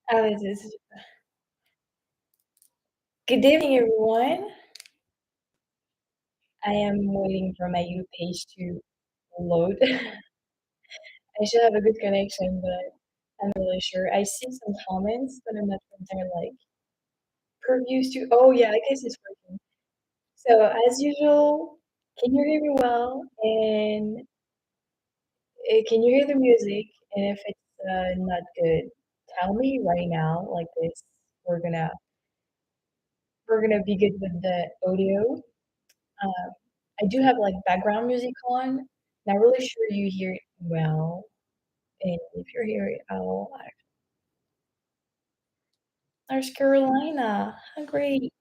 This is good evening, everyone. I am waiting for my U page to load. I should have a good connection, but I'm not really sure. I see some comments, but I'm not sure if they're like previews to. Oh yeah, I guess it's working. So as usual, can you hear me well? And can you hear the music? And if it's not good, tell me right now. Like this, we're gonna we're gonna be good with the audio. Um, I do have like background music on. Not really sure you hear it well. And if you're hearing, oh, there's Carolina. Oh, great.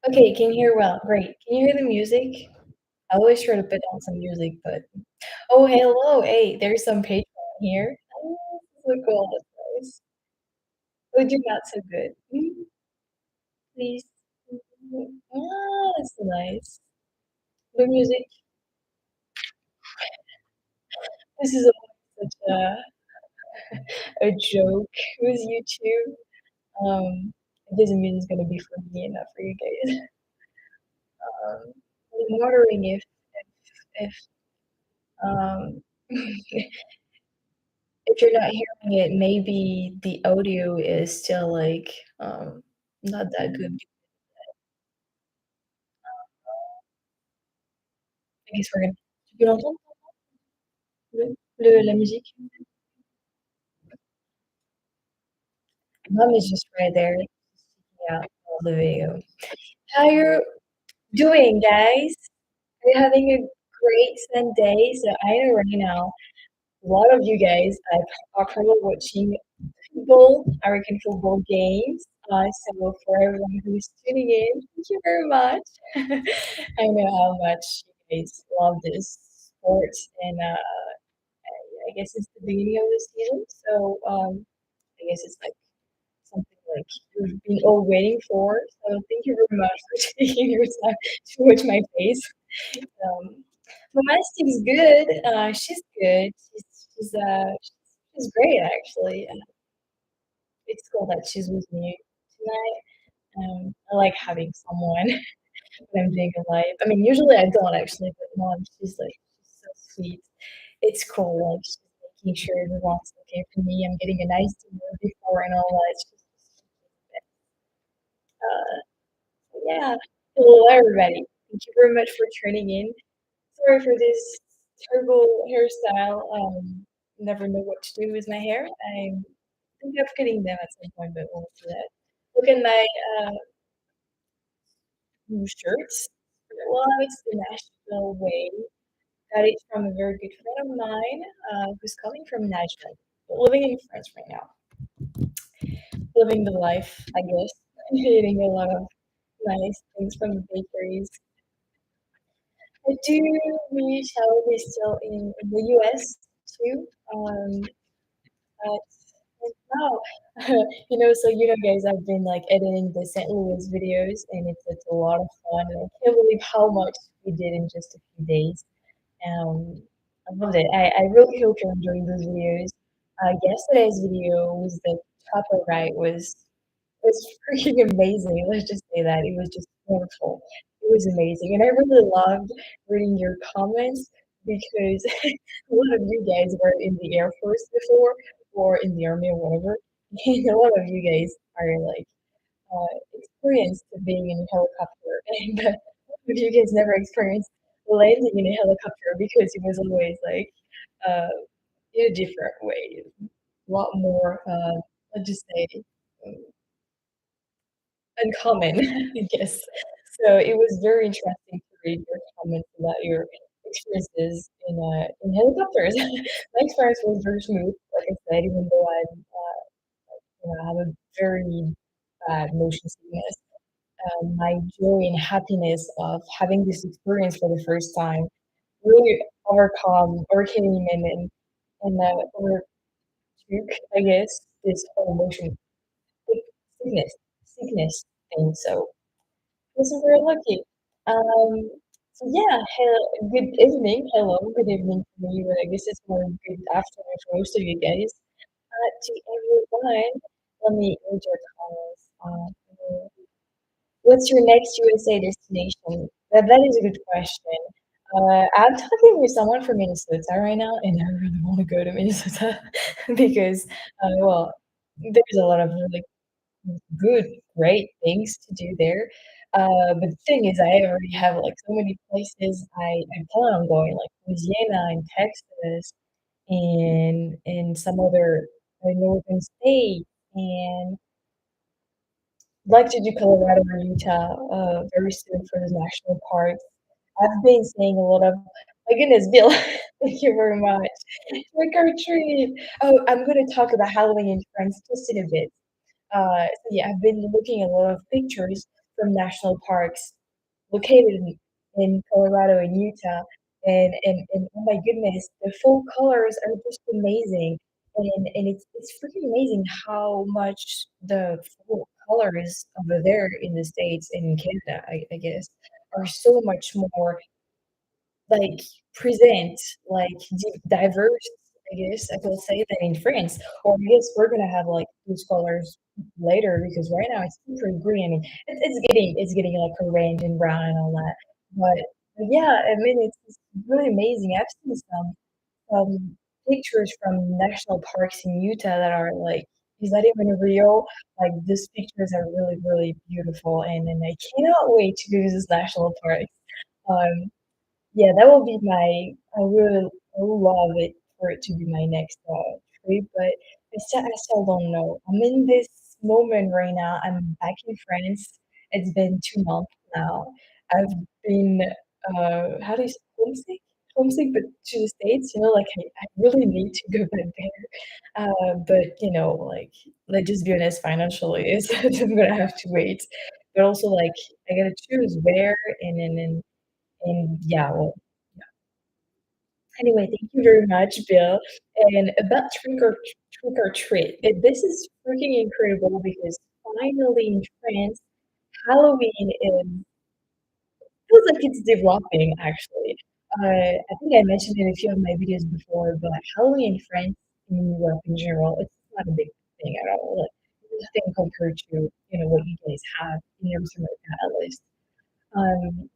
Okay, can you hear well? Great. Can you hear the music? I always try to put on some music, but oh, hello. Hey, there's some Patreon here. Oh, look cool. That's nice. Would you not so good? Please. Ah, that's nice. The music. This is such a joke with YouTube. It doesn't mean it's gonna be for me and not for you guys. I'm wondering if if you're not hearing it, maybe the audio is still like not that good. I guess we're gonna. Tu peux l'entendre la musique? Mom is just right there. Yeah, all the video. How you doing, guys? Are you having a great Sunday? So I know right now a lot of you guys are probably watching football, American football games. So for everyone who's tuning in, thank you very much. I know how much you guys love this sport, and I guess it's the beginning of the season, so I guess it's like something like you've been all waiting for. So thank you very much for taking your time to watch my face. But my Steve's good. She's good. She's great actually. It's cool that she's with me tonight. I like having someone when I'm doing a live. I mean, usually I don't actually, but mom, she's so sweet. It's cool. Like she's making sure everyone's okay for me. I'm getting a nice dinner before and all that. Uh, yeah. Hello, everybody. Thank you very much for tuning in. Sorry for this terrible hairstyle. Never know what to do with my hair. I'm thinking of cutting them at some point, but we'll do that. Look at my new shirts. Well, it's the Nashville way. Got it from a very good friend of mine who's coming from Nashville, living in France right now. Living the life, I guess. Eating a lot of nice things from the bakeries. I do wish I was still in the US too. But now, so guys, I've been like editing the St. Louis videos, and it's a lot of fun. And I can't believe how much we did in just a few days. I loved it. I really hope you're enjoying those videos. Yesterday's video was the chopper ride was freaking amazing. Let's just say that. It was just wonderful. It was amazing. And I really loved reading your comments because a lot of you guys were in the Air Force before or in the Army or whatever. And a lot of you guys are like experienced being in a helicopter. And but you guys never experienced landing in a helicopter because it was always like uh, in a different way. A lot more, let's just say, um, uncommon, I guess. So it was very interesting to read your comments about your experiences in helicopters. My experience was very smooth, like I said, even though I have a very bad motion sickness. My joy and happiness of having this experience for the first time really overcame and overtook, I guess, this whole motion sick- sickness thing. So this is very lucky. Um, so yeah, good evening. Hello, good evening for me, but I guess it's more good afternoon for most of you guys. To everyone. let me read your comments. What's your next USA destination? That is a good question. I'm talking with someone from Minnesota right now, and I really want to go to Minnesota because, well, there's a lot of really good, great things to do there. But the thing is, I already have like so many places I plan on going, like Louisiana and Texas, and some other northern states, and like to do Colorado or Utah very soon for the national parks. I've been seeing a lot of, my goodness, Bill, thank you very much. Trick or treat. Oh, I'm going to talk about Halloween in France just in a bit. So yeah, I've been looking at a lot of pictures from national parks located in Colorado and Utah, and oh my goodness, the full colors are just amazing, and it's freaking amazing how much the full colors over there in the States and in Canada, I guess, are so much more like present, like diverse, I guess I could say that in France. Or I guess we're gonna have like those colors later because right now it's super green. I mean, it's getting like orange and brown and all that. But yeah, I mean it's really amazing. I've seen some pictures from national parks in Utah that are like, is that even real? Like these pictures are really, really beautiful, and I cannot wait to do this national park. Um, yeah, that will be my. I will love it for it to be my next trip, but I still don't know. I'm in this moment right now. I'm back in France. It's been 2 months now. I've been how do you say homesick? Homesick, but to the States, like I really need to go back there. But like let's just be honest, financially, is I'm gonna have to wait. But also like I gotta choose where and yeah, well, anyway, thank you very much, Bill. And about trick or treat, this is freaking incredible because finally in France, Halloween is feels like it's developing actually. I think I mentioned in a few of my videos before, but Halloween in France, in Europe in general, it's not a big thing at all. Like nothing compared to what you guys have in North America at least. Um,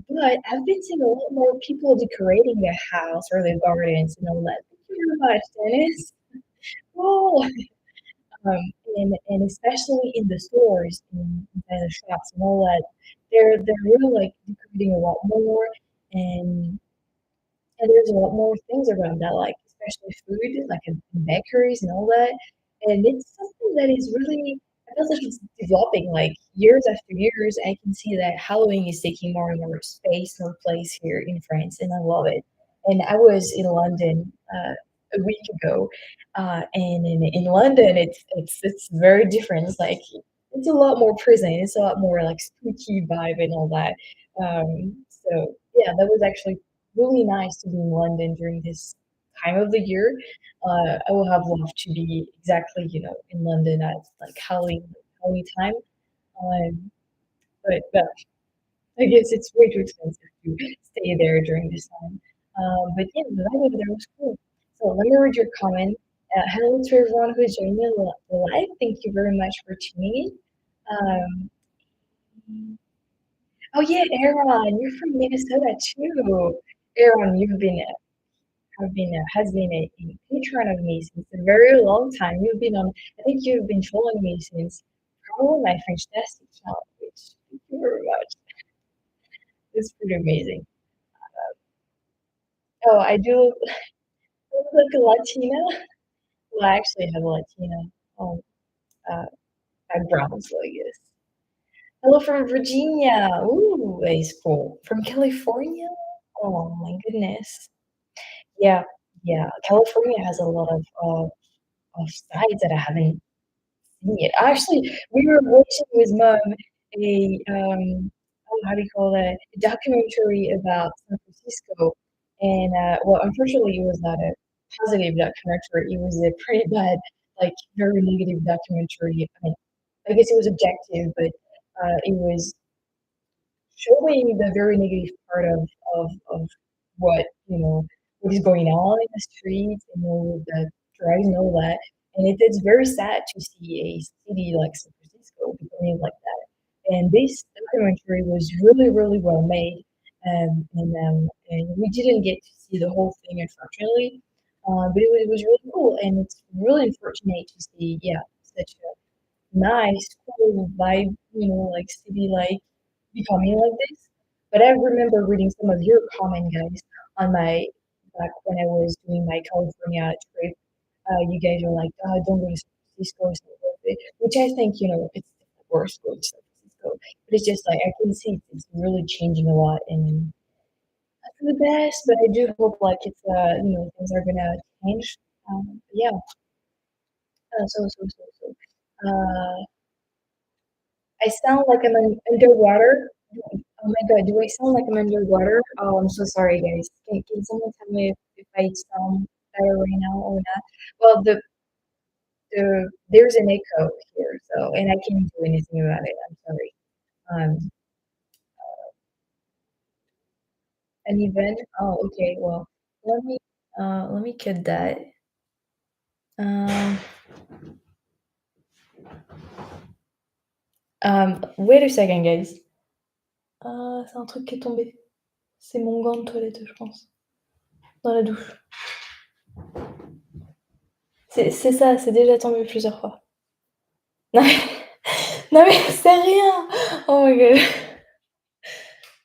but I've been seeing a lot more people decorating their house or their gardens and all that. Thank you very much, Dennis. Oh, um, and especially in the stores and the shops and all that, they're really like decorating a lot more, and and there's a lot more things around that, like especially food, like in bakeries and all that. And it's something that is really, I feel like it's developing like years after years. I can see that Halloween is taking more and more space, more place here in France, and I love it. And I was in London a week ago, and in London, it's very different. It's like it's a lot more present. It's a lot more like spooky vibe and all that. So yeah, that was actually really nice to be in London during this time of the year. I would have loved to be exactly, in London at like Halloween time. Um, but I guess it's way too expensive to stay there during this time. But yeah, the vibe over there was cool. So let me read your comment. Hello to everyone who is joining me live. Thank you very much for tuning in. Oh yeah, Aaron, you're from Minnesota too. Aaron, you've been have been has been a patron of me since a very long time. You've been on. I think you've been following me since probably my FrenchTastic channel, which thank you very much. It's pretty amazing. Oh, I do look like a Latina. Well, I actually have a Latina um, uh, background, so I guess. Hello from Virginia. Ooh, that is cool. From California. Oh my goodness. Yeah, yeah. California has a lot of sites that I haven't seen it. Actually, we were watching with mom how do you call that? A documentary about San Francisco, and well, unfortunately, it was not a positive documentary. It was a pretty bad, like very negative documentary. I mean, I guess it was objective, but it was showing the very negative part of what what is going on in the streets and all the drugs and all that. and it's very sad to see a city like San Francisco becoming like that. And this documentary was really, really well made, and we didn't get to see the whole thing, unfortunately, but it was really cool, and it's really unfortunate to see, yeah, such a nice, cool vibe, like city like becoming like this. But I remember reading some of your comment, guys, on my back when I was doing my California trip. You guys are like, oh, don't go to San Francisco, it's not worth it. Which I think, it's worse going to San Francisco. But it's just like I can see it's really changing a lot, and not for the best. But I do hope like things are gonna change. Yeah. I sound like I'm underwater. Oh my god, do I sound like I'm underwater? Oh, I'm so sorry, guys. Can someone tell me if I sound better right now or not? Well, there's an echo here, so and I can't do anything about it. I'm sorry. Um, an event. Oh, okay. Well, let me let me cut that. Um, wait a second, guys. C'est un truc qui est tombé. C'est mon gant de toilette, je pense, dans la douche. C'est ça, c'est déjà tombé plusieurs fois. Non mais non mais c'est rien! Oh my god.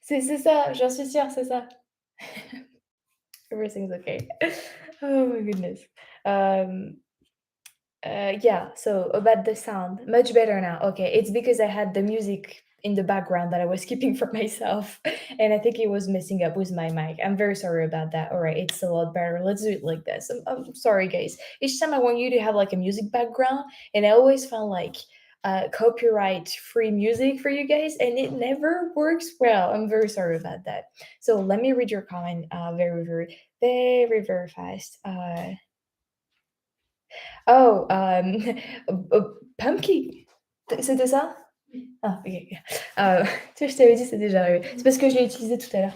C'est ça, j'en suis sûre, c'est ça. Everything's okay. Oh my goodness. Um, yeah, so about the sound, much better now. Okay, it's because I had the music in the background that I was keeping for myself, and I think it was messing up with my mic. I'm very sorry about that. All right, it's a lot better. Let's do it like this. I'm sorry, guys. Each time I want you to have like a music background, and I always found like copyright free music for you guys, and it never works well. I'm very sorry about that. So let me read your comment very, very, very, very fast. Oh, pumpkin. C'était ça? Ah, OK, OK. Tu sais, je t'avais dit, c'est déjà arrivé. C'est parce que je l'ai utilisé tout à l'heure.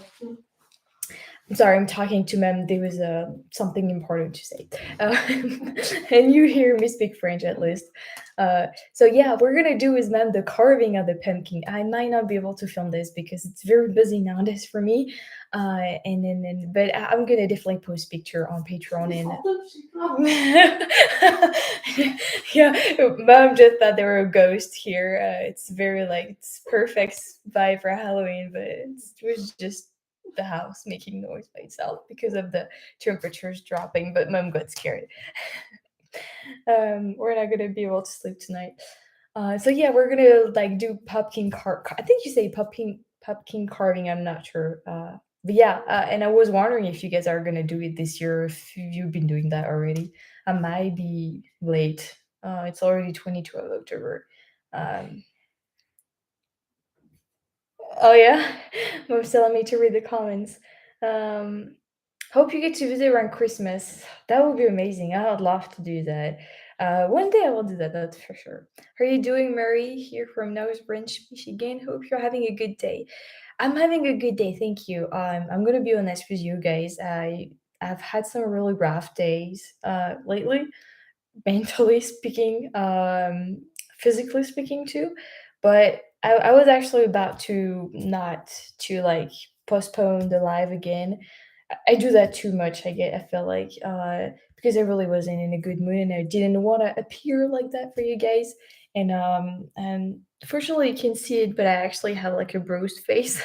I'm sorry, I'm talking to ma'am. There was something important to say. And you hear me speak French at least. So yeah, we're gonna do is ma'am the carving of the pumpkin. I might not be able to film this because it's very busy nowadays for me. But I'm gonna definitely post picture on Patreon yeah, mom just thought there were a ghost here. It's very like it's perfect vibe for Halloween, but it was just the house making noise by itself because of the temperatures dropping, but mom got scared. We're not gonna be able to sleep tonight. So yeah, we're gonna like do pumpkin I think you say pumpkin carving. I'm not sure. But yeah, and I was wondering if you guys are gonna do it this year. If you've been doing that already, I might be late. It's already 22 of October. Um, oh yeah, mom's telling me to read the comments. Um, Hope you get to visit around Christmas. That would be amazing. I would love to do that. One day I will do that, that's for sure. How are you doing, Mary? Here from Nose Branch, Michigan. Hope you're having a good day. I'm having a good day, thank you. I'm gonna be honest with you guys. I've had some really rough days lately, mentally speaking, physically speaking too. But I was actually about to not to like postpone the live again. I do that too much. I feel like because I really wasn't in a good mood and I didn't want to appear like that for you guys. And fortunately you can see it, but I actually have like a bruised face.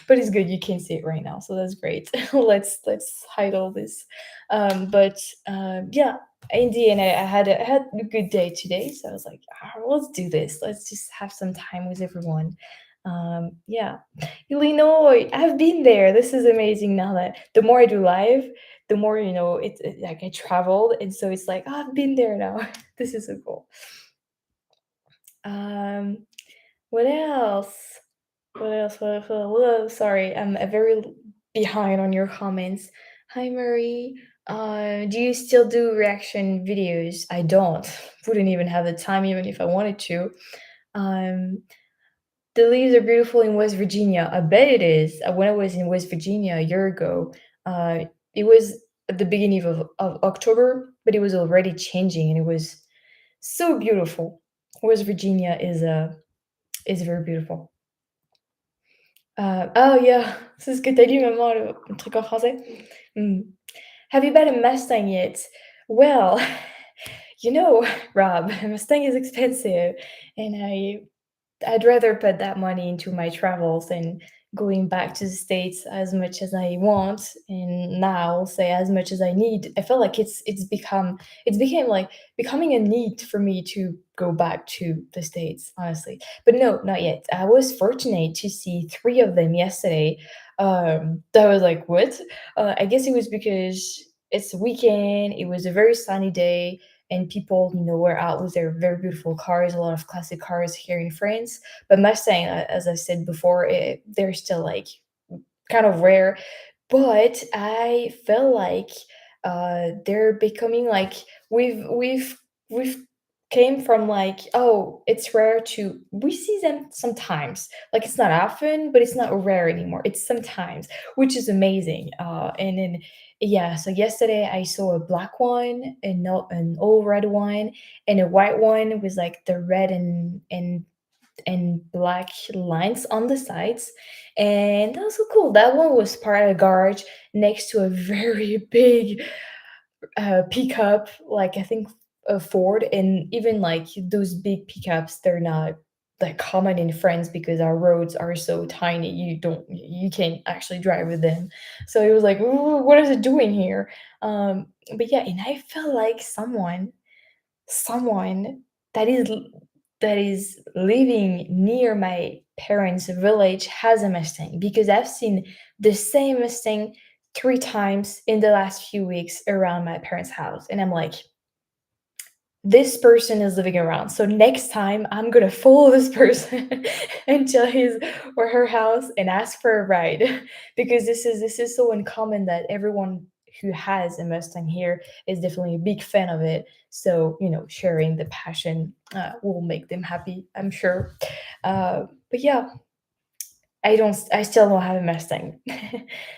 But it's good you can see it right now, so that's great. Let's hide all this. But Yeah, in the end, I had a good day today, so I was like, "Ah, let's do this. Let's just have some time with everyone." Yeah, Illinois, I've been there. This is amazing. Now that the more I do live, the more like I traveled, and so it's like, oh, I've been there now. This is so cool. Um, what else? What else? What else? Sorry, I'm very behind on your comments. Hi, Marie. Do you still do reaction videos? I don't. Wouldn't even have the time, even if I wanted to. Um, the leaves are beautiful in West Virginia. I bet it is. When I was in West Virginia a year ago, uh, it was. at the beginning of October, but it was already changing, and it was so beautiful. West Virginia is very beautiful. Oh yeah, c'est ce que t'as dit maman, le truc en français? Mmh. Have you bought a Mustang yet? Well, you know, Rob, a Mustang is expensive, and I'd rather put that money into my travels than going back to the States as much as I want, and now say as much as I need. I feel like it's became like becoming a need for me to go back to the States, honestly. But no, not yet. I was fortunate to see three of them yesterday. That was like what? I guess it was because it's a weekend. It was a very sunny day, and people, were out with their very beautiful cars. A lot of classic cars here in France, but Mustang, as I said before, they're still like kind of rare. But I feel like they're becoming like we've came from like, oh, it's rare to we see them sometimes. Like it's not often, but it's not rare anymore. It's sometimes, which is amazing. And then yeah, so yesterday I saw a black one, and no, an all red one, and a white one with like the red and black lines on the sides. And that was so cool. That one was part of a garage next to a very big pickup, like I think a Ford. And even like those big pickups, they're not like common in France because our roads are so tiny. You can't actually drive with them. So it was like, "Ooh, what is it doing here?" But yeah, and I felt like someone that is living near my parents' village has a Mustang, because I've seen the same Mustang three times in the last few weeks around my parents' house, and I'm like, this person is living around. So next time I'm gonna follow this person until his or her house and ask for a ride because this is so uncommon that everyone who has a Mustang here is definitely a big fan of it. So sharing the passion will make them happy, I'm sure. But yeah, I still don't have a Mustang.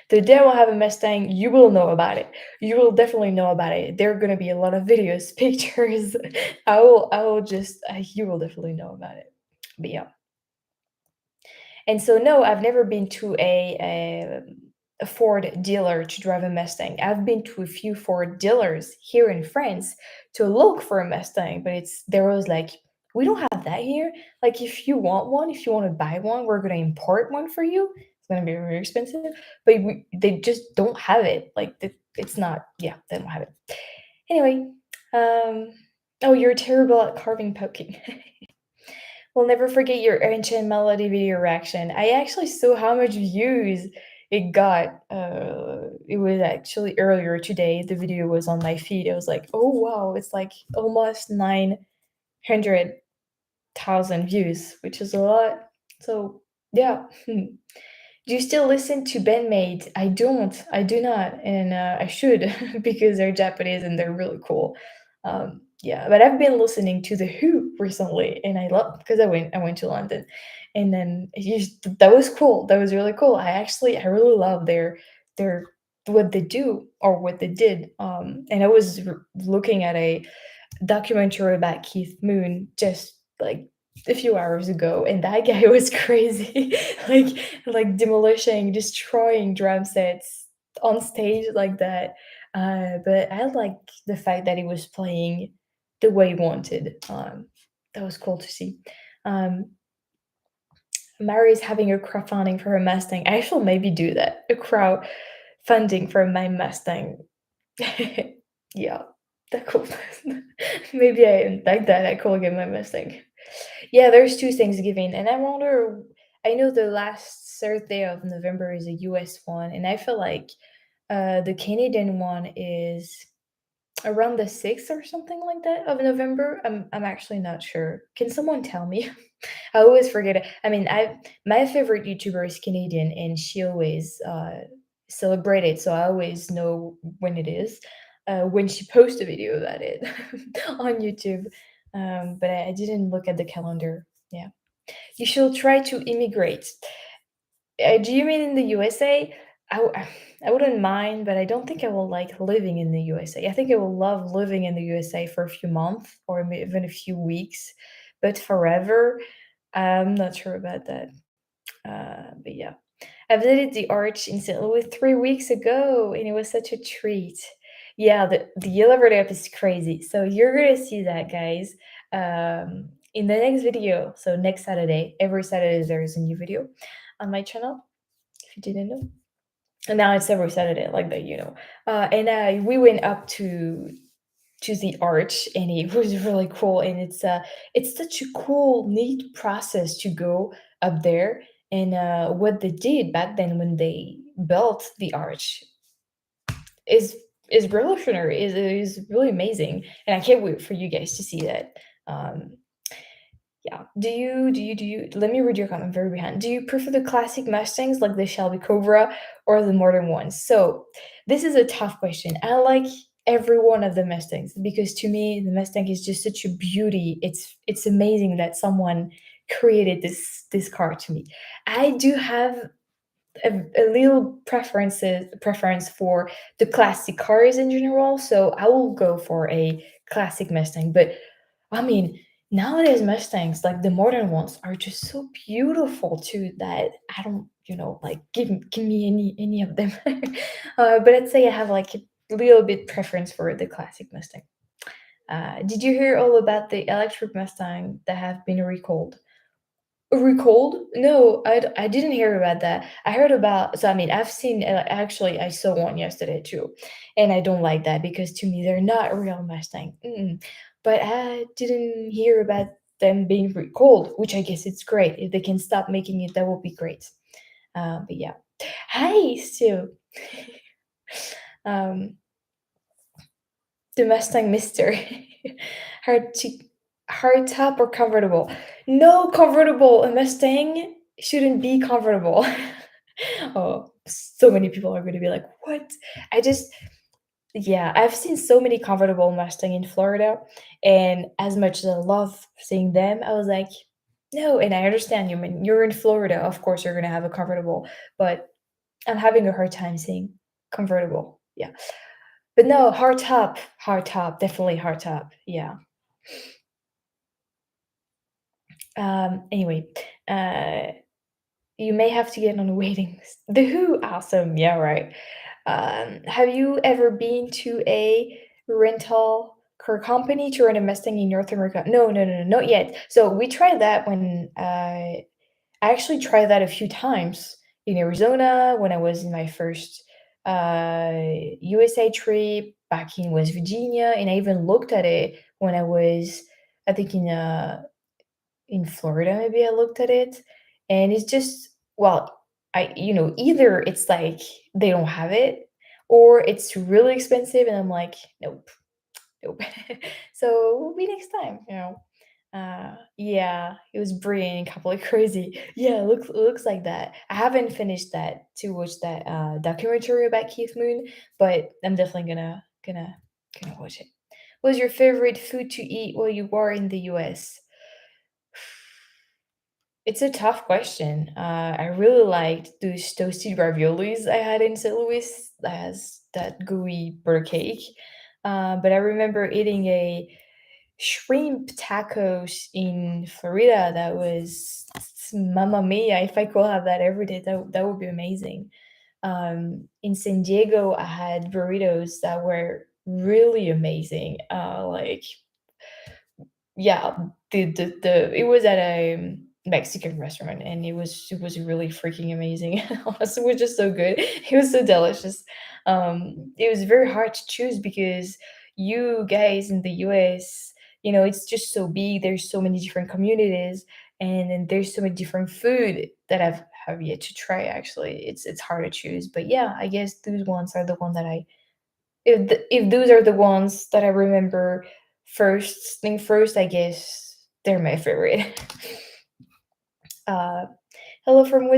The day I will have a Mustang, you will know about it. You will definitely know about it. There are gonna be a lot of videos, pictures. I will just you will definitely know about it. But yeah. And so no, I've never been to a Ford dealer to drive a Mustang. I've been to a few Ford dealers here in France to look for a Mustang, but it's there was like, we don't have that here. Like if you want one, if you want to buy one, we're gonna import one for you. It's gonna be very expensive, but they just don't have it. Like it's not. Yeah, they don't have it. Anyway, oh, you're terrible at carving pumpkin. We'll never forget your ancient melody video reaction. I actually saw how much views it got. It was actually earlier today. The video was on my feed. I was like, oh wow, it's like almost 900,000 views, which is a lot. So yeah. Do you still listen to bandmates? I don't. I do not, and I should because they're Japanese and they're really cool. Yeah, but I've been listening to the Who recently, and I love because I went to London, and then that was cool. That was really cool. I really love their what they do or what they did. And I was looking at a documentary about Keith Moon just like a few hours ago, and that guy was crazy, like demolishing, destroying drum sets on stage like that. But I like the fact that he was playing the way he wanted. That was cool to see. Um, Mary is having a crowdfunding for her Mustang. I shall maybe do that. A crowdfunding for my Mustang. Yeah, that cool. Maybe I like that. I could get my Mustang. Yeah, there's two Thanksgiving, and I wonder. I know the last Thursday of November is a U.S. one, and I feel like the Canadian one is around the 6th or something like that of November. I'm actually not sure. Can someone tell me? I always forget it. I mean, I my favorite YouTuber is Canadian, and she always celebrate it, so I always know when it is. When she posts a video about it on YouTube, but I didn't look at the calendar. Yeah, you should try to immigrate. Do you mean in the USA? I wouldn't mind, but I don't think I will like living in the USA. I think I will love living in the USA for a few months or even a few weeks, but forever, I'm not sure about that. But yeah. I visited the Arch in St. Louis 3 weeks ago, and it was such a treat. Yeah, the elevator app is crazy. So you're gonna see that, guys, in the next video. So next Saturday, every Saturday there is a new video on my channel, if you didn't know. And now it's every Saturday, like that, you know. And we went up to the arch, and it was really cool. And it's such a cool, neat process to go up there. And what they did back then when they built the arch is is revolutionary. Is really amazing, and I can't wait for you guys to see that. Um, yeah. Do you let me read your comment very behind. Do you prefer the classic Mustangs like the Shelby Cobra or the modern ones? So this is a tough question. I like every one of the Mustangs because to me the Mustang is just such a beauty. It's amazing that someone created this car to me. I do have a little preference for the classic cars in general, so I will go for a classic Mustang. But I mean, nowadays Mustangs, like the modern ones, are just so beautiful too that I don't, like give me any of them. But I'd say I have like a little bit preference for the classic Mustang. Did you hear all about the electric Mustang that have been recalled? Recalled? No, I didn't hear about that. I heard about, so I mean, I've seen, actually, I saw one yesterday too, and I don't like that because to me they're not a real Mustang. Mm-mm. But I didn't hear about them being recalled, which I guess it's great. If they can stop making it, that would be great. But yeah. Hi, Stu. um, the Mustang Mister. hard to hard top or comfortable? No comfortable. A Mustang shouldn't be comfortable. Oh, so many people are going to be like, "What?" I just Yeah, I've seen so many comfortable Mustang in Florida, and as much as I love seeing them, I was like, "No." And I understand you. I mean, you're in Florida, of course you're going to have a comfortable, but I'm having a hard time seeing convertible. Yeah. But no, hard top, definitely hard top. Yeah. Anyway, uh, you may have to get on a waiting list. The Who, awesome. Yeah, right. Have you ever been to a rental car company to rent a Mustang in North America? No, no, no, no, not yet. So we tried that when I actually tried that a few times in Arizona when I was in my first USA trip back in West Virginia, and I even looked at it when I was, I think, in Florida. Maybe I looked at it, and it's just, well, either it's like they don't have it, or it's really expensive, and I'm like, nope, nope. So maybe next time, yeah, it was brilliant, completely crazy. Yeah, looks like that. I haven't finished that to watch that documentary about Keith Moon, but I'm definitely gonna watch it. What was your favorite food to eat while you were in the US? It's a tough question. I really liked those toasted raviolis I had in St. Louis as that gooey butter cake. But I remember eating a shrimp tacos in Florida that was mamma mia. If I could have that every day, that would be amazing. In San Diego, I had burritos that were really amazing. Like, yeah, the it was at a Mexican restaurant, and it was really freaking amazing. Honestly, it was just so good. It was so delicious. It was very hard to choose because you guys in the US, it's just so big. There's so many different communities, and then there's so many different food that I've have yet to try. Actually, it's hard to choose. But yeah, I guess those ones are the one that I if those are the ones that I remember first thing first, I guess they're my favorite. Uh, hello from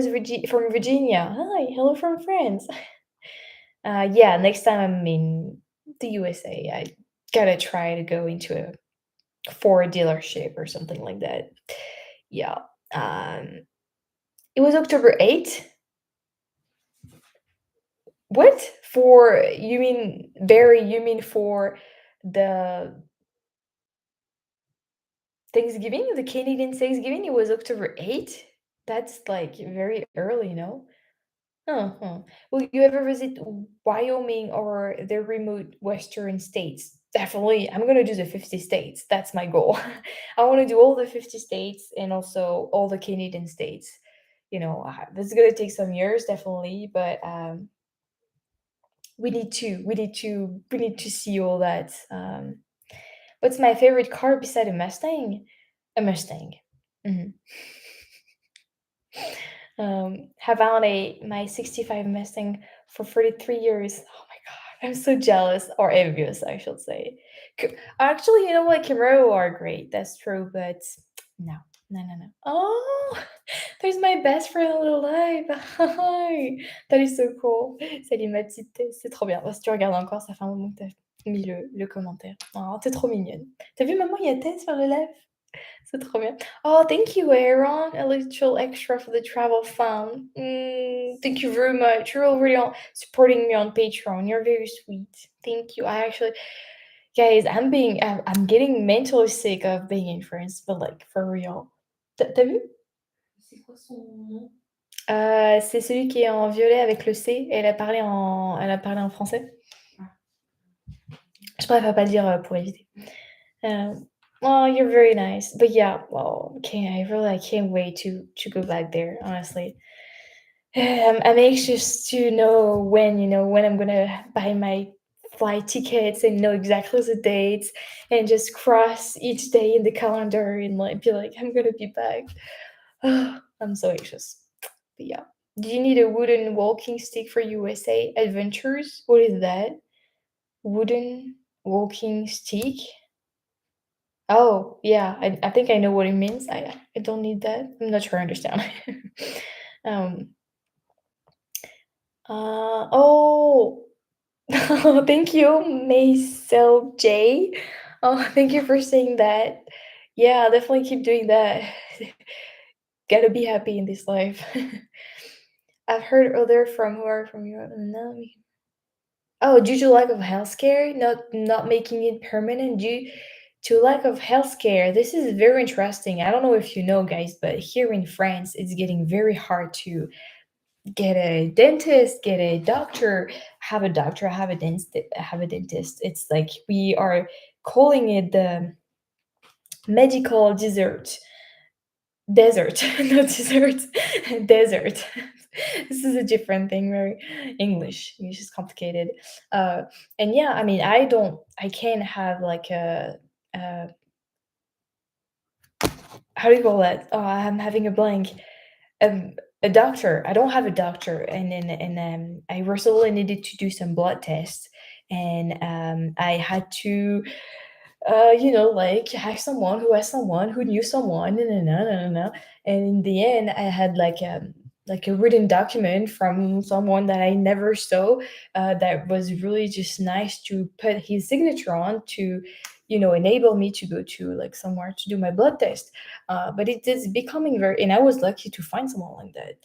from Virginia. Hi, hello from France. Yeah, next time I'm in the USA, I gotta try to go into a Ford dealership or something like that. Yeah. Um, it was October 8th. What? For you mean Barry, you mean for the Thanksgiving? The Canadian Thanksgiving? It was October 8th? That's like very early, no? Uh-huh. Will you ever visit Wyoming or the remote western states? Definitely. I'm gonna do the 50 states. That's my goal. I want to do all the 50 states and also all the Canadian states. This is gonna take some years, definitely, but we need to see all that. What's my favorite car beside a Mustang? A Mustang. Mhm. Have owned my 65 Mustang for 33 years. Oh my god, I'm so jealous or envious, I should say. Actually, you know what? Camaro are great. That's true, but no, no, no, no. Oh, there's my best friend in real life. Hi, that is so cool. Salut ma petite Tess, c'est trop bien. Bah, si tu regardes encore, ça fait un moment que t'as mis le commentaire. Oh, t'es trop mignonne. T'as vu, maman, il y a Tess sur le live? C'est trop bien. Oh, thank you, Aaron. A little extra for the travel fund. Thank you very much. You're already supporting me on Patreon. You're very sweet. Thank you. Guys, I'm getting mentally sick of being in France, but like for real. T'as vu? C'est quoi son nom? C'est celui qui est en violet avec le C. Et elle a parlé en français. Je préfère pas le dire pour éviter. Well, you're very nice, but yeah, well, I can't wait to go back there. Honestly, I'm anxious to know when I'm gonna buy my flight tickets and know exactly the dates and just cross each day in the calendar and like be like I'm gonna be back. I'm so anxious. But yeah, do you need a wooden walking stick for USA adventures? What is that? Wooden walking stick? Oh, yeah, I think I know what it means. I don't need that. I'm not sure I understand. Um, oh, thank you, Maisel J. Oh, thank you for saying that. Yeah, definitely keep doing that. Gotta be happy in this life. I've heard other from who are from Europe. No, oh, due to lack of healthcare, not making it permanent due to lack of healthcare. This is very interesting. I don't know if you know, guys, but here in France, it's getting very hard to get a dentist, get a doctor, have a dentist. It's like we are calling it the medical desert, not dessert, desert. This is a different thing. Very English is complicated. Uh, and yeah, I mean, I can't have like a how do you call that? Oh, I'm having a blank. Um, a doctor. I don't have a doctor, and I recently needed to do some blood tests, and I had to like have someone who has someone who knew someone, no. And in the end, I had like a written document from someone that I never saw, that was really just nice to put his signature on to, enable me to go to like somewhere to do my blood test. But it is becoming very, and I was lucky to find someone like that,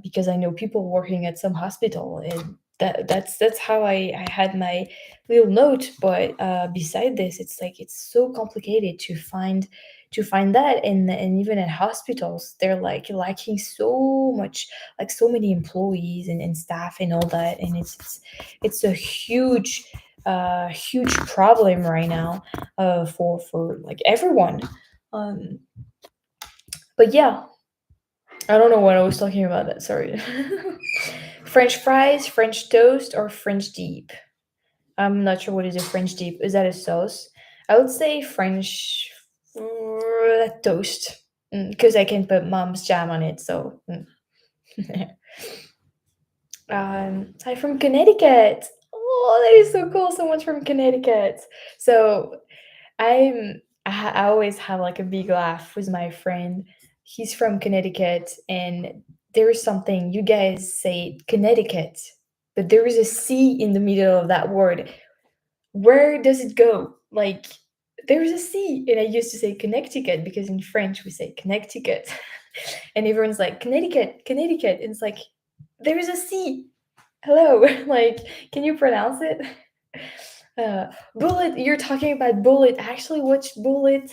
because I know people working at some hospital, and that's how I had my little note. But beside this, it's like it's so complicated to find that, and even at hospitals they're like lacking so much, like so many employees and staff and all that, and it's a huge problem right now, for like everyone. um but yeah, I don't know what I was talking about. That, sorry. French fries, French toast, or French deep? I'm not sure what is a French dip. Is that a sauce? I would say French toast, because I can put mom's jam on it. So, hi from Connecticut. Oh, that is so cool. Someone's from Connecticut. So I always have like a big laugh with my friend. He's from Connecticut, and there is something you guys say Connecticut, but there is a C in the middle of that word. Where does it go? Like, there's a C. And I used to say Connecticut because in French we say Connecticut. And everyone's like, Connecticut, Connecticut. And it's like, there is a C. Hello, like, can you pronounce it? Bullet, you're talking about Bullet. I actually watched Bullet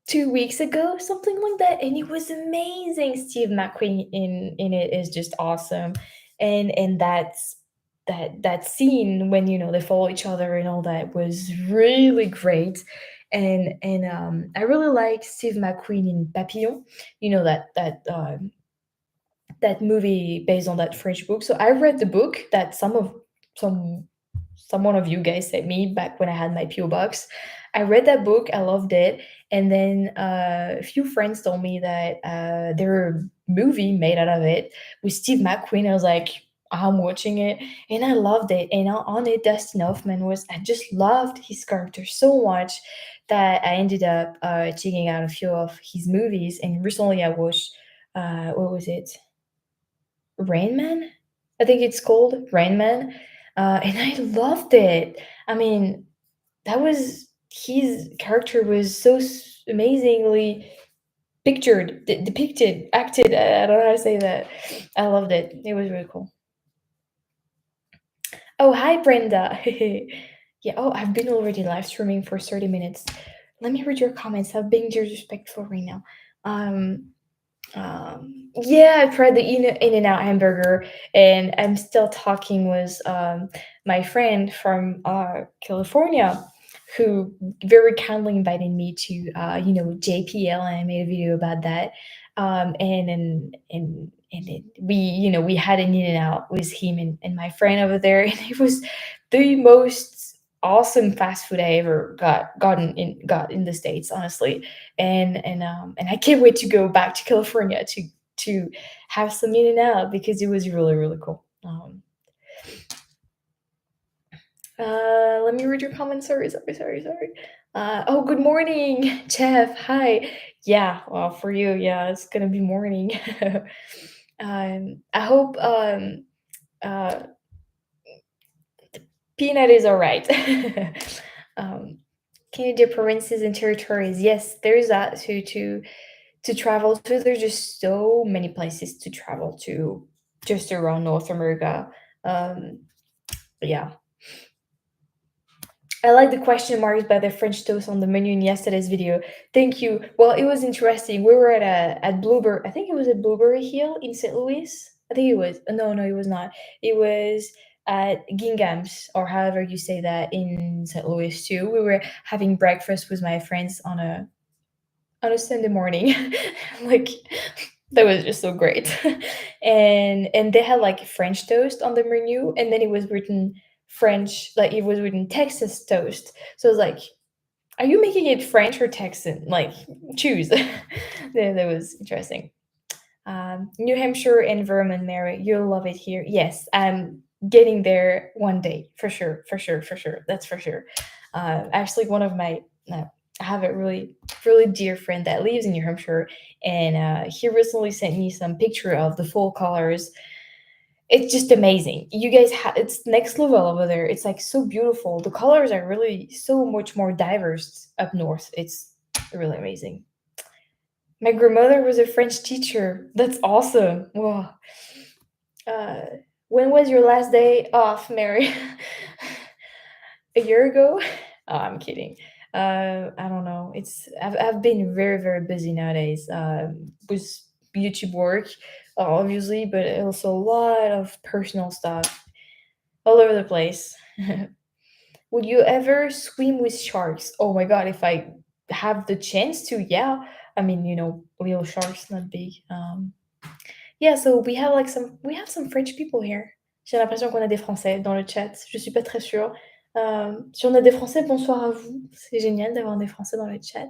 2 weeks ago, something like that, and it was amazing. Steve McQueen in it is just awesome, and that scene when they follow each other and all that was really great, and I really like Steve McQueen in Papillon, that movie based on that French book. So I read the book that some someone of you guys sent me back when I had my PO box. I read that book, I loved it, and then a few friends told me that there were a movie made out of it with Steve McQueen. I was like, I'm watching it, and I loved it. And on it, Dustin Hoffman was. I just loved his character so much that I ended up checking out a few of his movies. And recently, I watched what was it? Rain Man? I think it's called Rain Man, and I loved it. I mean, that was his character was so amazingly pictured, depicted, acted. I don't know how to say that. I loved it. It was really cool. Oh, hi, Brenda. Yeah. Oh, I've been already live streaming for 30 minutes. Let me read your comments. I'm being disrespectful right now. Um, yeah, I tried the In and Out hamburger, and I'm still talking with my friend from California, who very kindly invited me to JPL, and I made a video about that. We had an In and Out with him and my friend over there, and it was the most awesome fast food I ever got in the States, honestly. And I can't wait to go back to California to have some In and Out because it was really really cool. Let me read your comments. Sorry. Oh, good morning, Jeff. Hi. Yeah, well, for you, yeah, it's gonna be morning. I hope uh, Peanut is all right. um, Canada provinces and territories. Yes, there's that to travel to. There's just so many places to travel to just around North America. Um, but yeah, I like the question marks by the French toast on the menu in yesterday's video. Thank you. Well, it was interesting. We were at Blueberry. I think it was at Blueberry Hill in St. Louis. I think it was. No, it was not. It was at Gingham's, or however you say that in St. Louis too. We were having breakfast with my friends on a Sunday morning. Like that was just so great. And they had like French toast on the menu, and then it was written French, like it was written Texas toast. So I was like, are you making it French or Texan? Like choose. That was interesting. New Hampshire and Vermont, Mary, you'll love it here. Yes, I'm getting there one day for sure, for sure. That's for sure. Actually, one of my I have a really dear friend that lives in New Hampshire, and he recently sent me some picture of the fall colors. It's just amazing. You guys have it's next level over there. It's like so beautiful. The colors are really so much more diverse up north. It's really amazing. My grandmother was a French teacher. That's awesome. Wow. Uh, when was your last day off, Mary? A year ago? Oh, I'm kidding. I don't know. I've been very very busy nowadays. With YouTube work, obviously, but also a lot of personal stuff all over the place. Would you ever swim with sharks? Oh my god, if I have the chance to, yeah. I mean, little sharks, not big. Yeah, so we have some French people here. J'ai l'impression qu'on a des Français dans le chat. Je suis pas très sûre. Si on a des Français, bonsoir à vous. C'est génial d'avoir des Français dans le chat.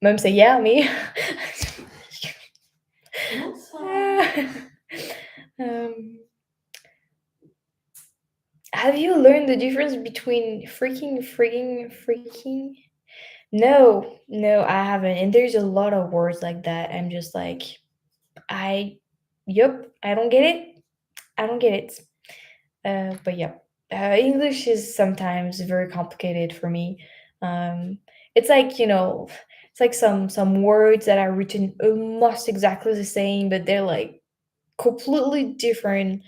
Même say yeah, me. um, have you learned the difference between freaking? No, I haven't. And there's a lot of words like that. I'm just like, I, yep, I don't get it. I don't get it. But yeah, English is sometimes very complicated for me. Um, it's like it's like some words that are written almost exactly the same, but they're like completely different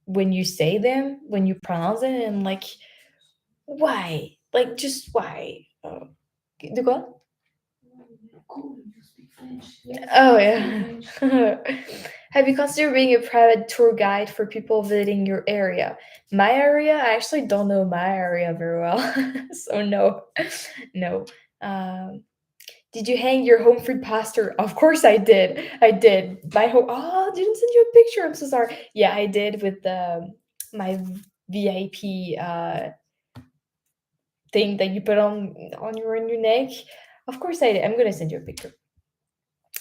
when you say them, when you pronounce it, and like, why? Like, just why? De quoi? Oh yeah. Have you considered being a private tour guide for people visiting your area? My area, I actually don't know my area very well, so no, no. Um, did you hang your home food poster? Of course I did. I did. My home. Oh, I didn't send you a picture. I'm so sorry. Yeah, I did with the my VIP thing that you put on your neck. Of course I did. I'm gonna send you a picture.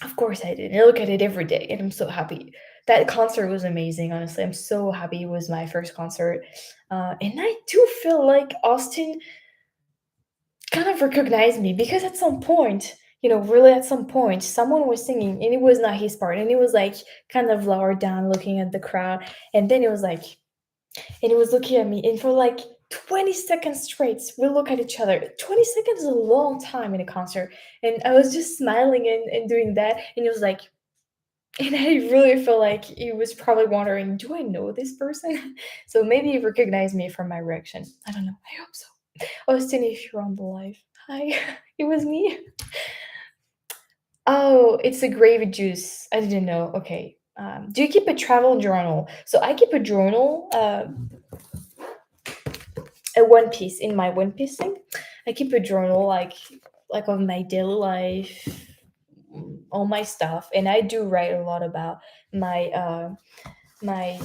Of course I did. And I look at it every day, and I'm so happy. That concert was amazing. Honestly, I'm so happy it was my first concert, and I do feel like Austin kind of recognized me because at some point, really at some point, someone was singing and it was not his part, and it was like kind of lower down, looking at the crowd, and then it was like, and he was looking at me, and for like 20 seconds straight, we look at each other. 20 seconds is a long time in a concert, and I was just smiling and doing that, and it was like, and I really feel like he was probably wondering, do I know this person? So maybe he recognized me from my reaction. I don't know. I hope so. Austin, if you're on the live, hi, it was me. Oh, it's a gravy juice. I didn't know. Okay. Do you keep a travel journal? So I keep a journal, a one piece in my one piece thing. I keep a journal like of my daily life, all my stuff, and I do write a lot about my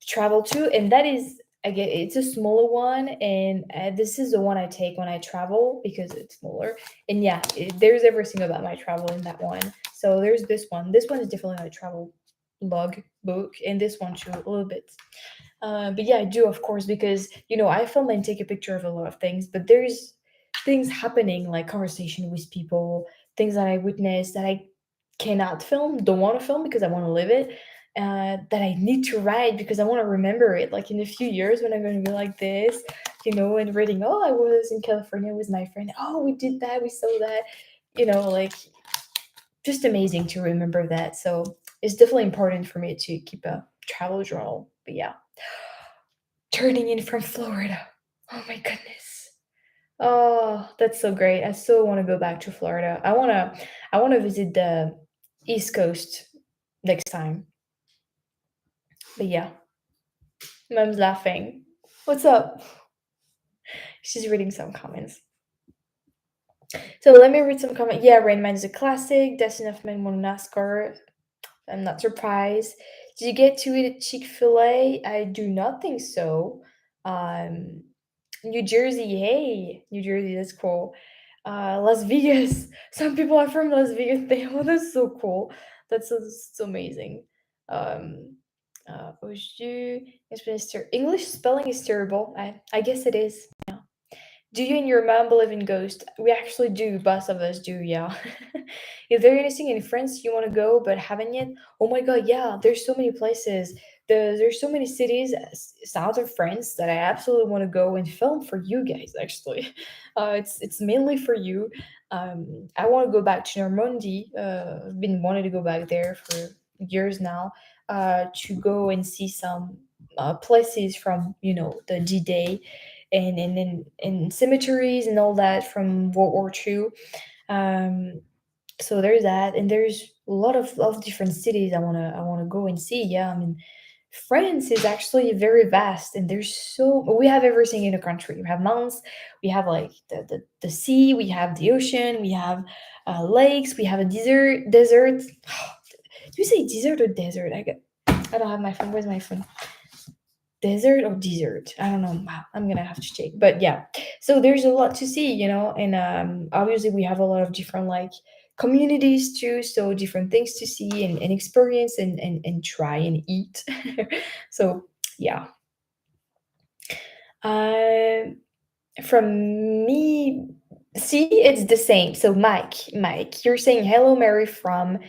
travel too, and that is, I get, it's a smaller one, and this is the one I take when I travel because it's smaller, and yeah, there's everything about my travel in that one. So there's this one is definitely a travel log book, and this one too a little bit. But yeah, I do, of course, because I film and take a picture of a lot of things, but there's things happening, like conversation with people, things that I witnessed that I cannot film, don't want to film because I want to live it, that I need to write because I want to remember it. Like in a few years when I'm going to be like this, and reading, oh, I was in California with my friend. Oh, we did that. We saw that. Like just amazing to remember that. So it's definitely important for me to keep a travel journal. But yeah, turning in from Florida. Oh my goodness. Oh, that's so great. I still want to go back to Florida. I want to visit the East Coast next time. But yeah, Mom's laughing. What's up? She's reading some comments. So let me read some comments. Yeah, Rain Man is a classic. Dustin Hoffman won an Oscar. I'm not surprised. Did you get to eat at Chick-fil-A? I do not think so. Um, New Jersey, hey, New Jersey, that's cool. Las Vegas. Some people are from Las Vegas. Oh, that's so cool. That's so amazing. Um, English spelling is terrible. I guess it is. Do you and your mom believe in ghosts? We actually do. Both of us do, yeah. Is there anything in France you want to go but haven't yet? Oh my god, yeah. There's so many places. There's so many cities south of France that I absolutely want to go and film for you guys. Actually, it's mainly for you. I want to go back to Normandy. I've been wanting to go back there for years now. To go and see some places from the D-Day, and cemeteries and all that from World War II. Um, so there's that, and there's a lot of different cities I wanna go and see. Yeah, I mean, France is actually very vast, and we have everything in a country. We have mountains, we have like the sea, we have the ocean, we have lakes, we have a desert. Do you say desert or desert? I don't have my phone. Where's my phone? Desert or desert? I don't know. Wow, I'm gonna have to check. But yeah, so there's a lot to see, and obviously we have a lot of different like communities too, so different things to see and experience and try and eat. So yeah, uh, from me, see, it's the same. So Mike, you're saying hello, Mary, from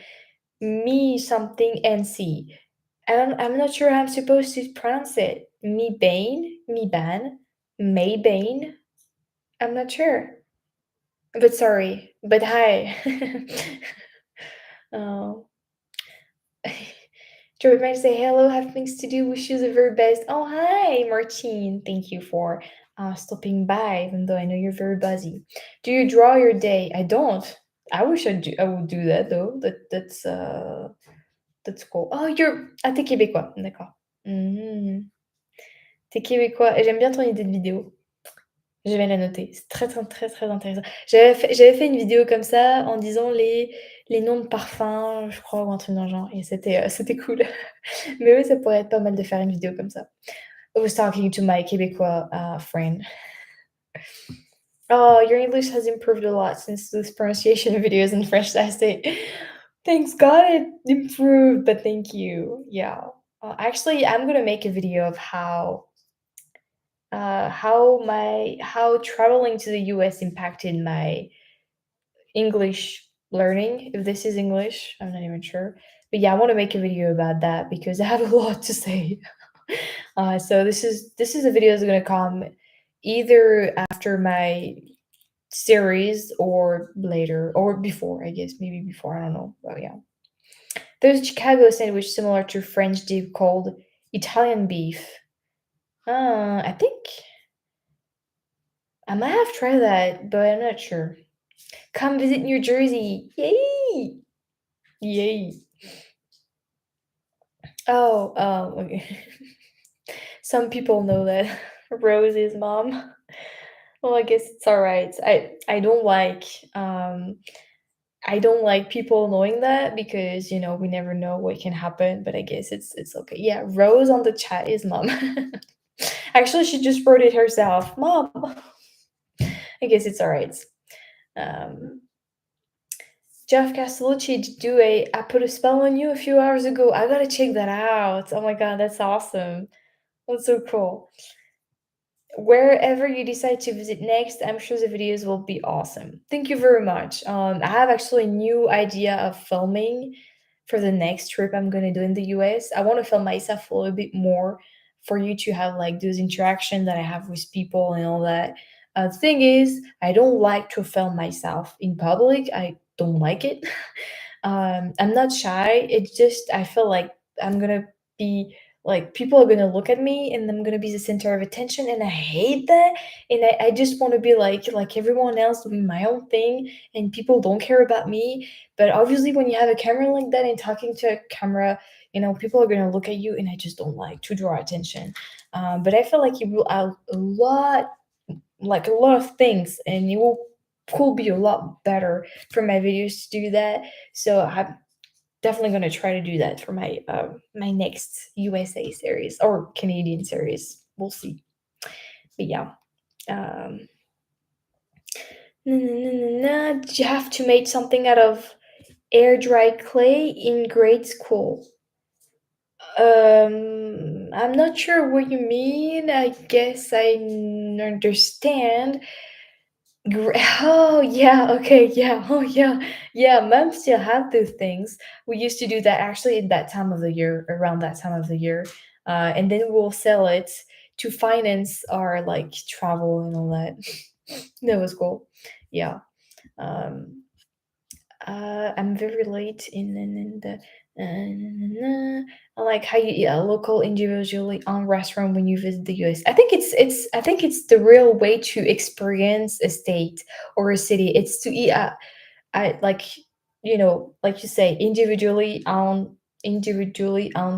me something NC. I'm not sure how I'm supposed to pronounce it. Me Bane, Me Ban, May Bane. I'm not sure. But sorry. But hi. Oh. to remind say hello, have things to do, wish you the very best. Oh, hi, Martine. Thank you for stopping by, even though I know you're very busy. Do you draw your day? I don't. I wish I would do that though. That's cool. Oh, you're ah t'es québécois, d'accord. Mhm. T'es québécois et j'aime bien ton idée de vidéo. Je vais la noter. C'est très, très, très, très intéressant. J'avais fait une vidéo comme ça en disant les noms de parfums, je crois, ou un truc dans le genre et c'était cool. Mais oui, ça pourrait être pas mal de faire une vidéo comme ça. I was talking to my Québécois, friend. Oh, your English has improved a lot since those pronunciation videos in French essay. Thanks God it improved, but thank you. Yeah. Actually, I'm gonna make a video of how traveling to the US impacted my English learning. If this is English, I'm not even sure. But yeah, I want to make a video about that because I have a lot to say. So this is a video that's gonna come either after my series or later or before, I guess, maybe before. I don't know. Oh yeah. There's a Chicago sandwich similar to French dip called Italian beef. I think I might have tried that, but I'm not sure. Come visit New Jersey. Yay! Yay. Oh, okay. Some people know that Rose is mom. Well, I guess it's all right. I don't like people knowing that because we never know what can happen. But I guess it's okay. Yeah, Rose on the chat is mom. Actually, she just wrote it herself. Mom. I guess it's all right. Um, Jeff Castellucci do a I put a spell on you a few hours ago. I gotta check that out. Oh my god, that's awesome. That's so cool. Wherever you decide to visit next, I'm sure the videos will be awesome. Thank you very much. I have actually a new idea of filming for the next trip I'm gonna do in the US. I want to film myself a little bit more for you to have like those interactions that I have with people and all that. The thing is, I don't like to film myself in public. I don't like it. I'm not shy. It's just I feel like I'm gonna be like people are gonna look at me and I'm gonna be the center of attention and I hate that. And I just want to be like everyone else doing my own thing and people don't care about me. But obviously when you have a camera like that and talking to a camera, people are gonna look at you and I just don't like to draw attention. But I feel like it will add a lot like a lot of things and it will could be a lot better for my videos to do that. So I'm definitely going to try to do that for my next USA series or Canadian series. We'll see. But yeah. Um, Did you have to make something out of air dry clay in grade school? I'm not sure what you mean. I guess I understand. Oh, yeah, okay, yeah, oh, yeah, yeah, mom still have those things. We used to do that actually at that time of the year, around that time of the year, and then we'll sell it to finance our, like, travel and all that. That was cool. Yeah, um, I'm very late in the I like how you eat a local individually owned restaurant when you visit the US. I think it's the real way to experience a state or a city. It's to eat at like like you say, individually owned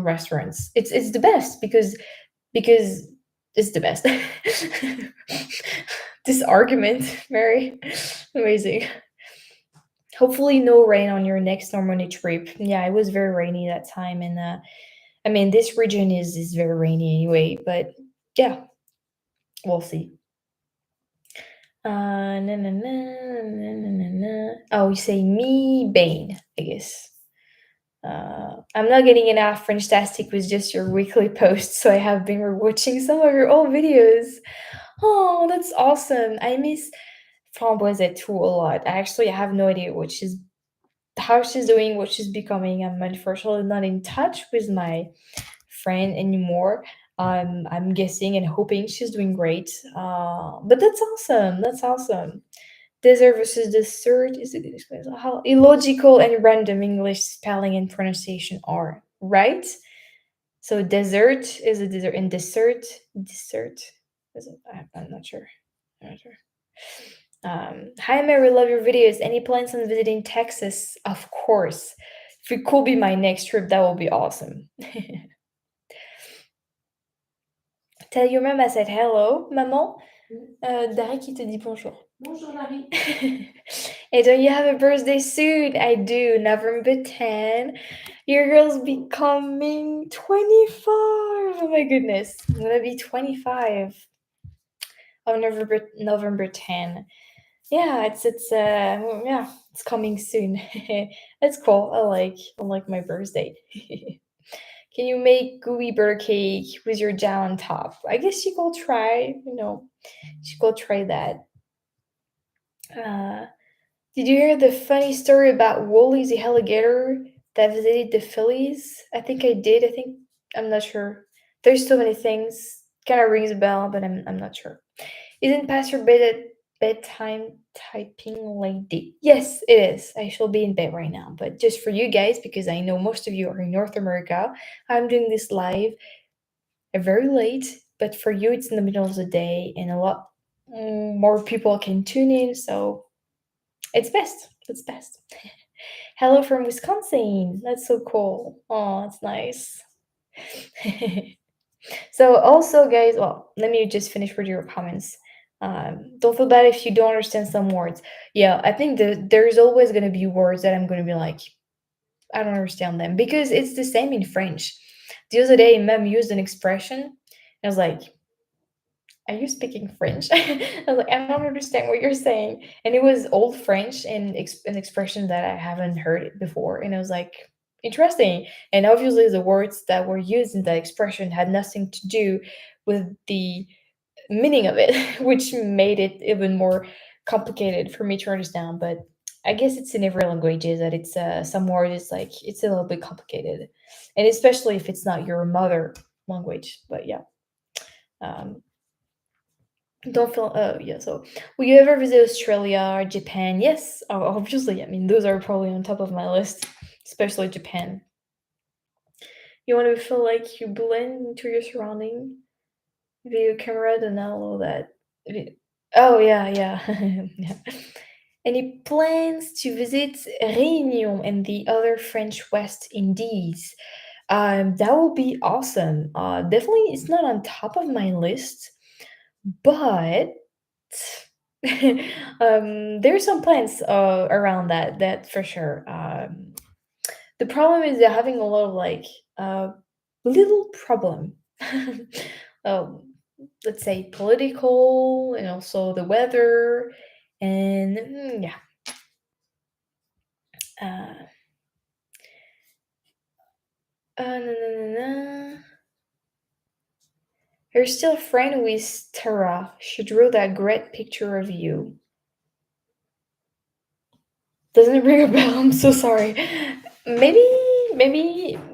restaurants. It's the best because it's the best. This argument, very amazing. Hopefully, no rain on your next Normandy trip. Yeah, it was very rainy that time, and I mean, this region is very rainy anyway. But yeah, we'll see. Na, na, na, na, na, na, na. Oh, you say me, Bane, I guess. I'm not getting enough FrenchTastic with just your weekly posts, so I have been rewatching some of your old videos. Oh, that's awesome. I miss Framboise too a lot. Actually, I have no idea what she's how she's doing, what she's becoming. I'm unfortunately not in touch with my friend anymore. I'm guessing and hoping she's doing great. But that's awesome. That's awesome. Desert versus dessert is a good explanation. How illogical and random English spelling and pronunciation are, right? So dessert is a dessert, and dessert is it? I'm not sure. I'm not sure. Hi Mary, love your videos. Any plans on visiting Texas? Of course. If it could be my next trip, that would be awesome. Tell your mom I said hello, maman. Dari qui te dit bonjour. Bonjour, Dari. And don't you have a birthday soon? I do, November 10. Your girl's becoming 25. Oh my goodness. I'm gonna be 25 on November 10. Yeah, yeah, it's coming soon. That's cool. I like my birthday. Can you make gooey bird cake with your jam on top? I guess you go try, you go try that. Uh, did you hear the funny story about Wooly the alligator that visited the Phillies? I think I did. I'm not sure. There's so many things. Kind of rings a bell, but I'm not sure. Isn't past your bedtime typing lady? Yes, it is. I shall be in bed right now. But just for you guys, because I know most of you are in North America, I'm doing this live very late. But for you, it's in the middle of the day, and a lot more people can tune in. So it's best. It's best. Hello from Wisconsin. That's so cool. Oh, that's nice. So also, guys, well, let me just finish with your comments. Don't feel bad if you don't understand some words. Yeah, I think that there's always going to be words that I'm going to be like, I don't understand them because it's the same in French. The other day, mom used an expression. I was like, are you speaking French? I was like, I don't understand what you're saying. And it was old French and an expression that I haven't heard before. And I was like, interesting. And obviously, the words that were used in that expression had nothing to do with the meaning of it, which made it even more complicated for me to understand. But I guess it's in every languages that it's some word is like it's a little bit complicated, and especially if it's not your mother language. But yeah, um, don't feel. Oh yeah. So, will you ever visit Australia or Japan? Yes, obviously. I mean, those are probably on top of my list, especially Japan. You want to feel like you blend into your surrounding. Video camera, then all that. Oh yeah, yeah. Yeah. Any plans to visit Réunion and the other French West Indies? That would be awesome. Definitely, it's not on top of my list, but there's some plans around that for sure. The problem is they're having a lot of like little problem. um, let's say political and also the weather and yeah. Uh, na, na, na, na. You're still a friend with Tara. She drew that great picture of you. Doesn't ring a bell. I'm so sorry. Maybe.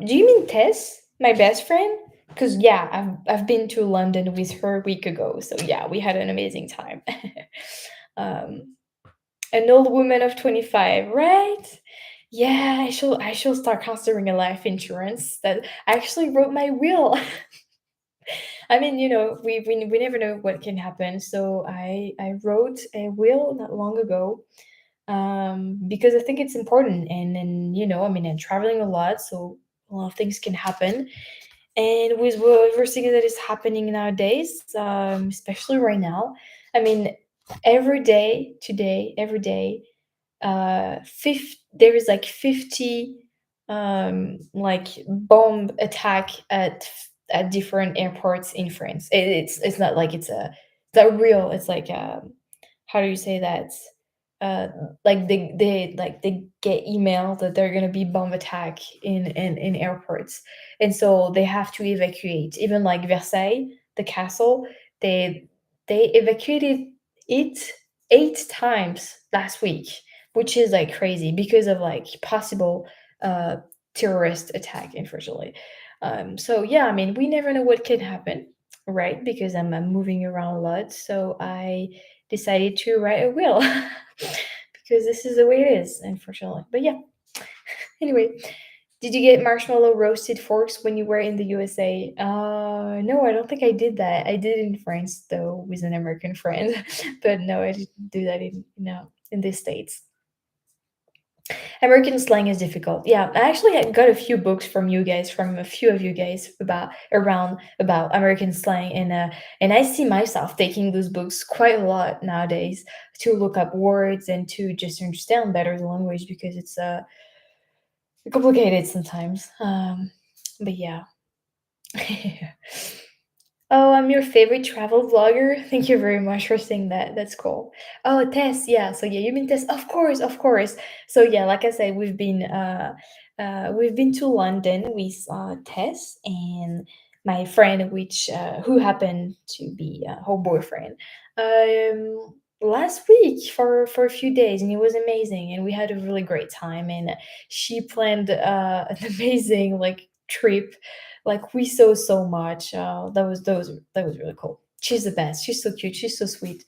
Do you mean Tess, my best friend? Because yeah, I've been to London with her a week ago. So yeah, we had an amazing time. um, an old woman of 25, right? Yeah, I should start considering a life insurance. That I actually wrote my will. I mean, we never know what can happen. So I wrote a will not long ago, because I think it's important. And I mean, I'm traveling a lot, so a lot of things can happen. And with everything that is happening nowadays, especially right now, I mean, every day, there is like 50 like bomb attack at different airports in France. It's not like it's not real. It's like how do you say that? Uh, like they get email that they're gonna be bomb attack in airports, and so they have to evacuate. Even like Versailles, the castle, they they evacuated it 8 times last week, which is like crazy because of like possible uh terrorist attack, unfortunately. So yeah, I mean, we never know what can happen, right? Because I'm moving around a lot, so I decided to write a will because this is the way it is, unfortunately. But yeah, anyway, Did you get marshmallow roasted forks when you were in the USA? No, I don't think I did that. I did it in France though with an American friend, but no, I didn't do that in in the States. American slang is difficult. Yeah, I actually had got a few books from you guys, from a few of you guys about American slang, and I see myself taking those books quite a lot nowadays to look up words and to just understand better the language because it's complicated sometimes. But yeah. Oh, I'm your favorite travel vlogger. Thank you very much for saying that. That's cool. Oh, Tess, yeah. So yeah, you've been Tess. Of course, of course. So yeah, like I said, we've been to London with Tess and my friend, which who happened to be her boyfriend. Last week for a few days, and it was amazing, and we had a really great time. And she planned an amazing like trip, like we saw so much. That was really cool. She's the best. She's so cute. She's so sweet.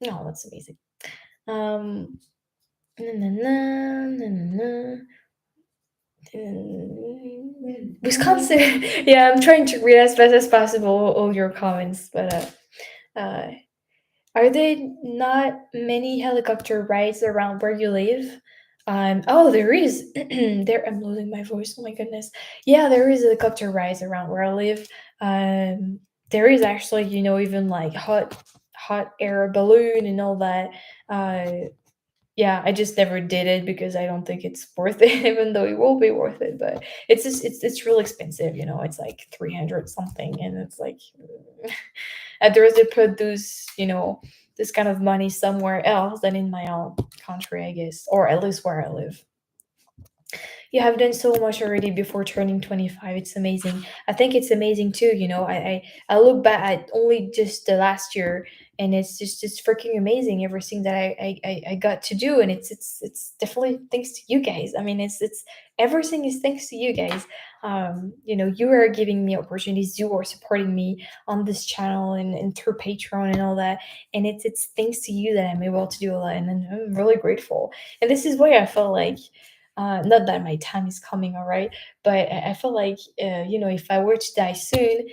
No, that's amazing. Um, na, na, na, na, na, Wisconsin. Yeah, I'm trying to read as fast as possible all your comments, but are there not many helicopter rides around where you live? Oh, there is. There, I'm losing my voice. Oh my goodness. Yeah, there is helicopter rides around where I live. There is actually, even like hot air balloon and all that. Uh, yeah, I just never did it because I don't think it's worth it, even though it will be worth it. But it's just it's real expensive. It's like 300 something, and it's like I'd rather put those, this kind of money somewhere else than in my own country, I guess, or at least where I live. You have done so much already before turning 25. It's amazing. I think it's amazing too. I look back at only just the last year, and it's freaking amazing everything that I got to do, and it's definitely thanks to you guys. I mean, it's everything is thanks to you guys. You are giving me opportunities. You are supporting me on this channel and through Patreon and all that, and it's thanks to you that I'm able to do a lot, and I'm really grateful. And this is why I felt like not that my time is coming, all right, but I feel like if I were to die soon,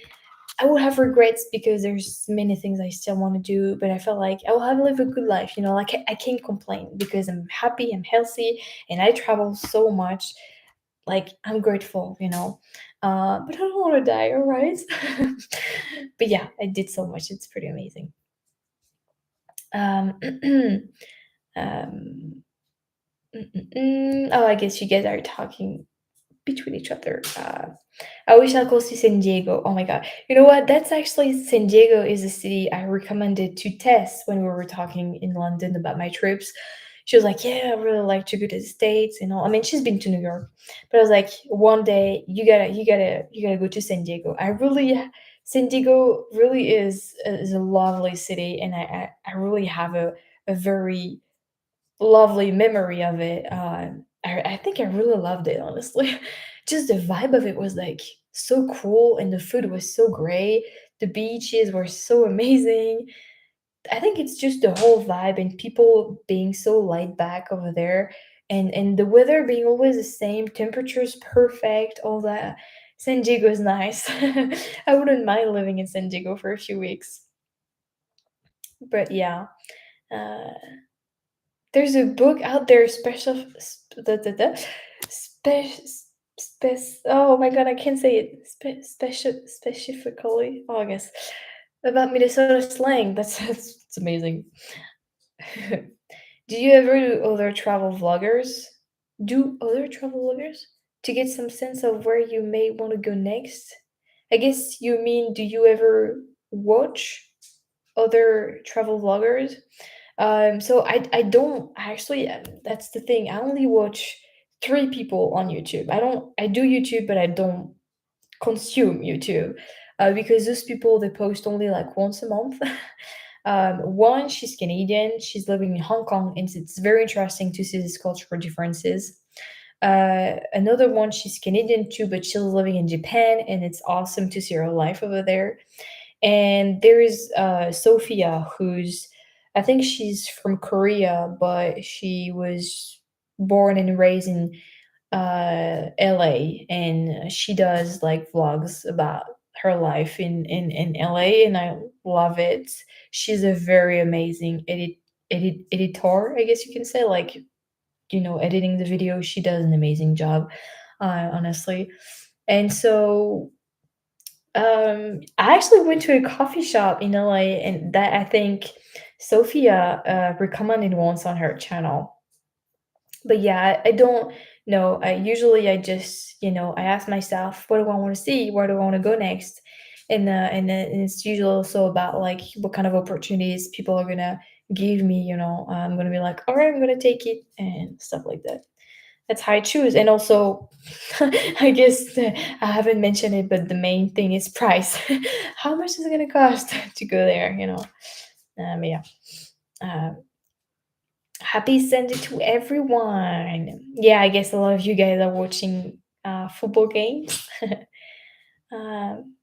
I would have regrets because there's many things I still want to do, but I feel like I will have lived a good life, like I can't complain because I'm happy, I'm healthy, and I travel so much. Like I'm grateful, but I don't want to die, all right. But yeah, I did so much. It's pretty amazing. um um oh, I guess you guys are talking between each other. I wish I'll go see San Diego. Oh my god. You know what? That's actually San Diego is a city I recommended to Tess when we were talking in London about my trips. She was like, "Yeah, I really like to go to the States and all." I mean, she's been to New York, but I was like, "One day you gotta go to San Diego." San Diego really is a lovely city, and I really have a very lovely memory of it. I think I really loved it, honestly. Just the vibe of it was like so cool, and the food was so great. The beaches were so amazing. I think it's just the whole vibe and people being so laid back over there, and the weather being always the same, temperatures perfect, all that. San Diego is nice. I wouldn't mind living in San Diego for a few weeks. But yeah. Uh, There's a book out there oh my god, I can't say it. Specifically, oh, I guess, about Minnesota slang. That's it's amazing. Do you ever do other travel vloggers? Do other travel vloggers to get some sense of where you may want to go next? I guess you mean, do you ever watch other travel vloggers? So I don't actually. That's the thing. I only watch three people on YouTube. I do YouTube, but I don't consume YouTube, because those people they post only like once a month. One, she's Canadian. She's living in Hong Kong, and it's very interesting to see these cultural differences. Another one, she's Canadian too, but she's living in Japan, and it's awesome to see her life over there. And there is Sophia, who's, I think she's from Korea, but she was born and raised LA, and she does like vlogs about her life in LA, and I love it. She's a very amazing editor, I guess you can say, like, editing the video. She does an amazing job, honestly. And so I actually went to a coffee shop in LA, and that I think Sophia recommended once on her channel. But yeah, I don't know. I just, I ask myself, what do I want to see? Where do I want to go next? And it's usually also about like what kind of opportunities people are gonna give me. I'm gonna be like, all right, I'm gonna take it and stuff like that. That's how I choose. And also, I guess I haven't mentioned it, but the main thing is price. How much is it gonna cost to go there? Yeah. Uh, Happy Sunday to everyone. Yeah, I guess a lot of you guys are watching football games. um,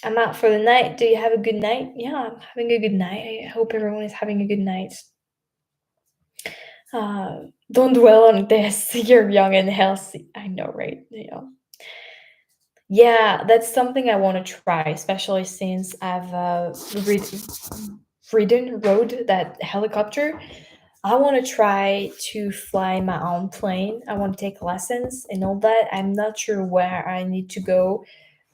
I'm out for the night. Do you have a good night? Yeah, I'm having a good night. I hope everyone is having a good night. Don't dwell on this. You're young and healthy. I know, right? Yeah, that's something I want to try, especially since I've rode that helicopter. I want to try to fly my own plane. I want to take lessons and all that. I'm not sure where I need to go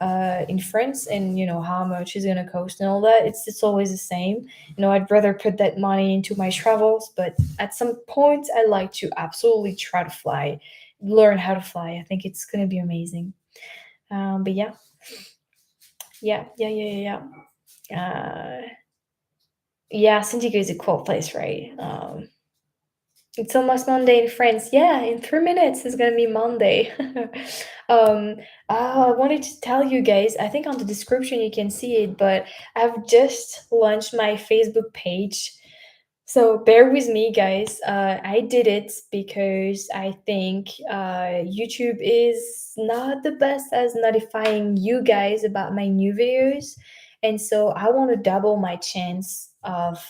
in France, and how much is gonna cost and all that. It's always the same. I'd rather put that money into my travels, but at some point, I like to absolutely try to fly, learn how to fly. I think it's gonna be amazing. But yeah, yeah. Yeah, San Diego is a cool place, right? It's almost Monday in France. Yeah, in 3 minutes it's gonna be Monday. um, I wanted to tell you guys. I think on the description you can see it, but I've just launched my Facebook page, so bear with me, guys. I did it because I think YouTube is not the best as notifying you guys about my new videos, and so I want to double my chance of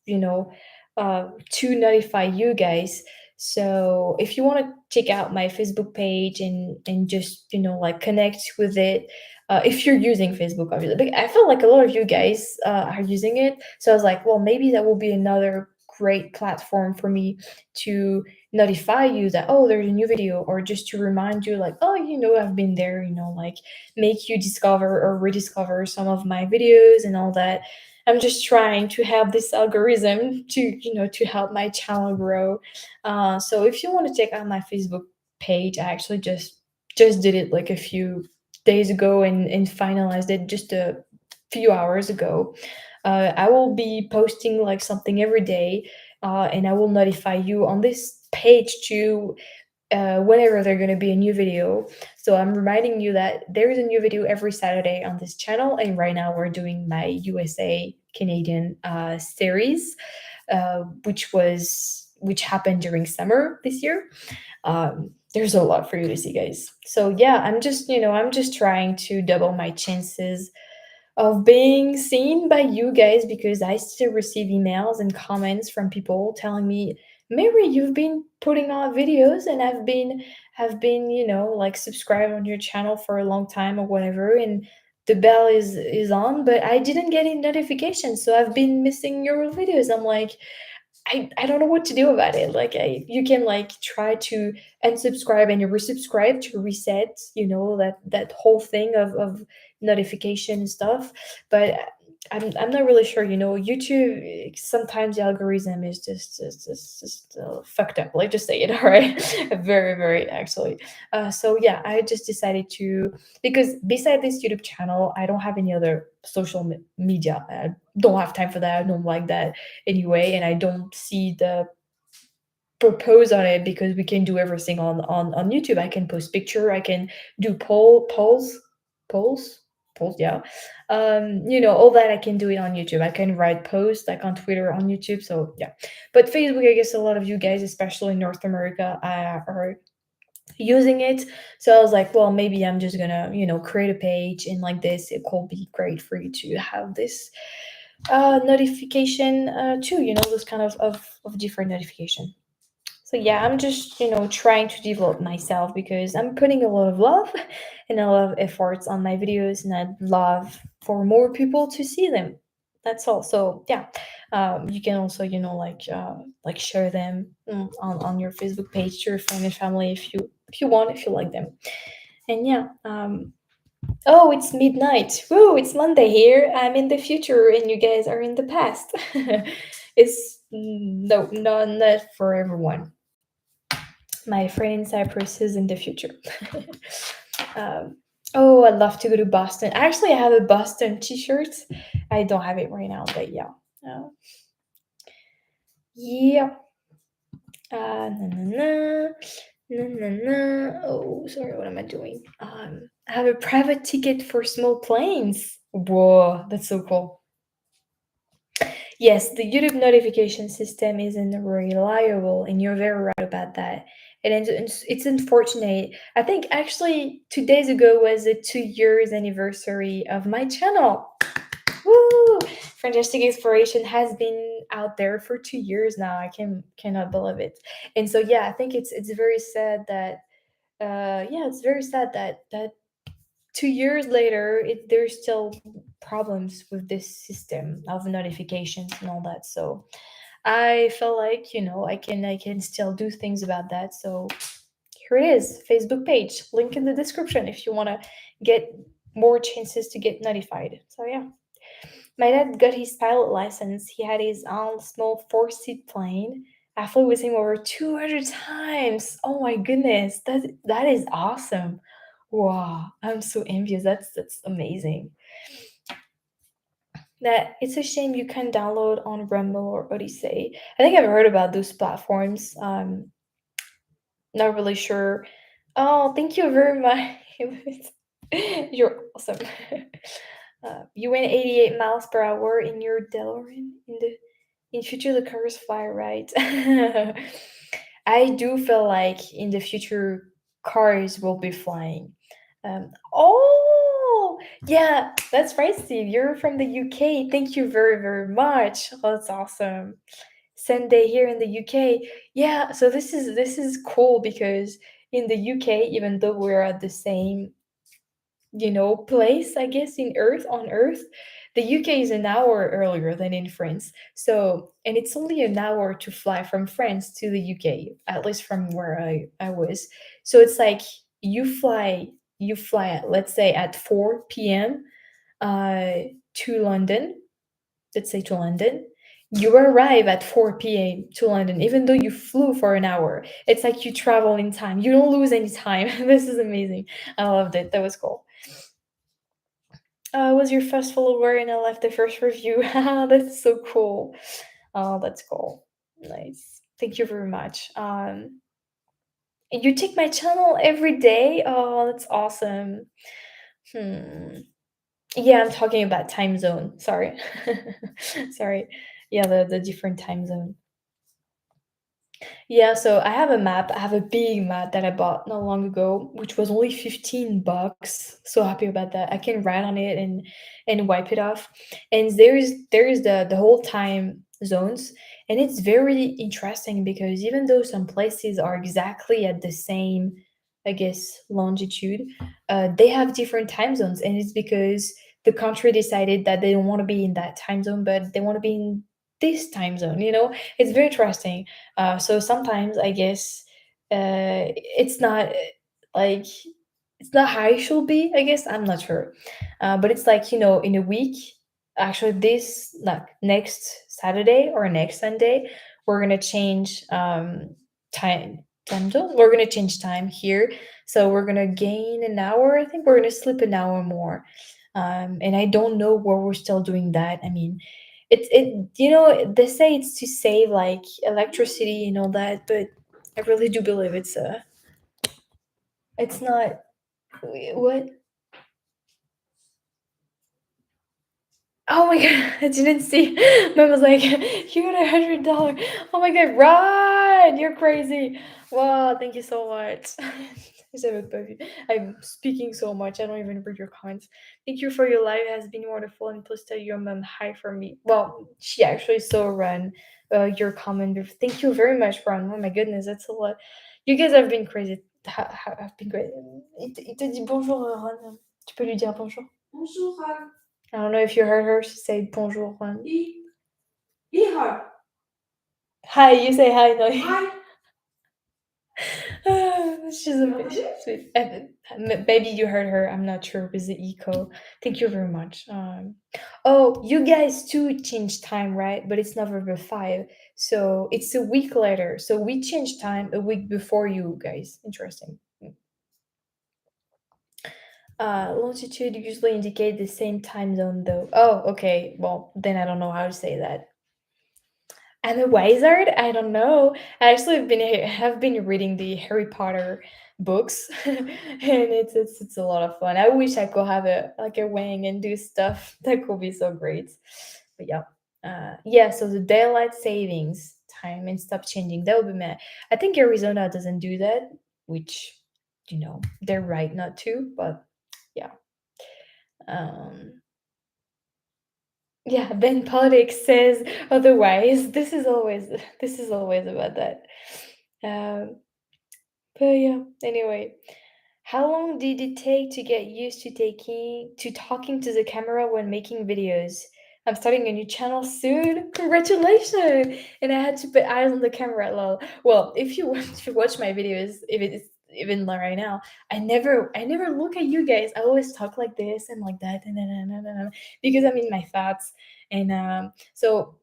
you know to notify you guys. So if you want to check out my Facebook page and just like connect with it, if you're using Facebook, obviously. But I feel like a lot of you guys are using it, so I was like, well, maybe that will be another great platform for me to notify you that, oh, there's a new video, or just to remind you like, oh, I've been there, like make you discover or rediscover some of my videos and all that. I'm just trying to have this algorithm to to help my channel grow. So if you want to check out my Facebook page, I actually just did it like a few days ago and finalized it just a few hours ago. I will be posting like something every day, and I will notify you on this page too whenever there's going to be a new video. So I'm reminding you that there is a new video every Saturday on this channel, and right now we're doing my USA Canadian series, which happened during summer this year. There's a lot for you to see, guys. So yeah, I'm just trying to double my chances of being seen by you guys, because I still receive emails and comments from people telling me, Mary, you've been putting out videos, and have been like subscribed on your channel for a long time or whatever, and the bell is on, but I didn't get any notifications, so I've been missing your videos. I'm like, I don't know what to do about it. Like, you can like try to unsubscribe and you resubscribe to reset, that whole thing of notification and stuff. But I'm not really sure. YouTube, sometimes the algorithm is just fucked up. Like, just say it. All right, very very actually. So yeah, I just decided to, because beside this YouTube channel, I don't have any other social media. I don't have time for that. I don't like that anyway, and I don't see the purpose on it, because we can do everything on YouTube. I can post picture, I can do polls, yeah. All that I can do it on YouTube. I can write posts like on Twitter, on YouTube. So yeah, but Facebook, I guess a lot of you guys, especially in North America, are using it. So I was like, well, maybe I'm just gonna create a page, and like this it could be great for you to have this notification too, those kind of different notification. So yeah, I'm just, trying to develop myself because I'm putting a lot of love and a lot of efforts on my videos, and I'd love for more people to see them. That's all. So yeah, you can also, like share them on your Facebook page to your friend and family if you want, if you like them. And yeah, oh, it's midnight. Woo, it's Monday here. I'm in the future and you guys are in the past. It's no, no, not for everyone. My friend in Cyprus is in the future. um, oh, I'd love to go to Boston. Actually, I have a Boston t-shirt. I don't have it right now, but yeah. Uh, yeah. Na, na, na. Na, na, na. Oh, sorry, what am I doing? I have a private ticket for small planes. Whoa, that's so cool. Yes, the YouTube notification system isn't reliable, and you're very right about that. And it's unfortunate. I think actually 2 days ago was the 2 years anniversary of my channel. Woo! FrenchTastic Exploration has been out there for 2 years now. I cannot believe it. And so yeah, I think it's very sad that yeah, it's very sad that 2 years later, there's still problems with this system of notifications and all that. So I feel like I can still do things about that. So here it is, Facebook page, link in the description if you want to get more chances to get notified. So yeah, my dad got his pilot license. He had his own small four-seat plane. I flew with him over 200 times. Oh my goodness, that is awesome. Wow, I'm so envious. That's amazing. That it's a shame you can download on Rumble or Odyssey. I think I've heard about those platforms. Not really sure. Oh, thank you very much. You're awesome. You went 88 miles per hour in your DeLorean in future the cars fly, right? I do feel like in the future cars will be flying. Oh, yeah, that's right, Steve. You're from the UK. Thank you very, very much. Oh, that's awesome. Sunday here in the UK. Yeah, so this is cool because in the UK, even though we're at the same place, I guess, in Earth, on Earth. The UK is an hour earlier than in France. So, and it's only an hour to fly from France to the UK, at least from where I was. So it's like you fly at, let's say at 4 p.m. To London, let's say to London. You arrive at 4 p.m. to London, even though you flew for an hour. It's like you travel in time. You don't lose any time. This is amazing. I loved it. That was cool. I was your first follower and I left the first review. That's so cool. Oh, that's cool. Nice. Thank you very much. You take my channel every day. Oh, that's awesome. Hmm. Yeah, I'm talking about time zone. Sorry. Sorry. Yeah, the different time zone. Yeah, so I have a map. I have a big map that I bought not long ago, which was only 15 bucks. So happy about that. I can write on it and wipe it off. And there is the whole time zones, and it's very interesting because even though some places are exactly at the same, I guess, longitude, they have different time zones, and it's because the country decided that they don't want to be in that time zone, but they want to be in this time zone. It's very interesting. So sometimes I guess it's not like it's not how it should be. I guess I'm not sure, but it's like in a week. Actually, this like next Saturday or next Sunday, we're gonna change time zone. We're gonna change time here, so we're gonna gain an hour. I think we're gonna sleep an hour more, and I don't know where we're still doing that. I mean, they say it's to save like electricity and all that, but I really do believe it's not. What? Oh my god, I didn't see. Mom was like, "You got $100." Oh my god, right? You're crazy. Wow, thank you so much. I'm speaking so much. I don't even read your comments. Thank you for your life. It has been wonderful, and please tell your mom hi for me. Well, she actually saw Run. your comment. Thank you very much, Ron. Oh my goodness, that's a lot. You guys have been crazy. Have been crazy. Il te dit bonjour, Ron. Tu peux lui dire bonjour. Bonjour, Ron. I don't know if you heard her. She said bonjour, Ron. Hi. Hi, you say hi, no? Hi. She's a bit sweet. Maybe you heard her. I'm not sure with the echo. Thank you very much. Oh, you guys too changed time, right? But it's November 5, so it's a week later. So we changed time a week before you guys. Interesting. Longitude usually indicate the same time zone, though. Oh, okay. Well, then I don't know how to say that. And the wizard? I don't know. I actually have been reading the Harry Potter books, and it's a lot of fun. I wish I could have a like a wing and do stuff. That could be so great. But yeah, yeah. So the daylight savings time and stop changing. That would be mad. I think Arizona doesn't do that, which they're right not to. But yeah. Um, Yeah, then politics says otherwise. This is always about that. Um, but yeah, anyway, how long did it take to get used to talking to the camera when making videos? I'm starting a new channel soon. Congratulations! And I had to put eyes on the camera. Lol. Well, if you watch my videos, if it is even right now, I never look at you guys. I always talk like this and like that, and because I'm in my thoughts, and so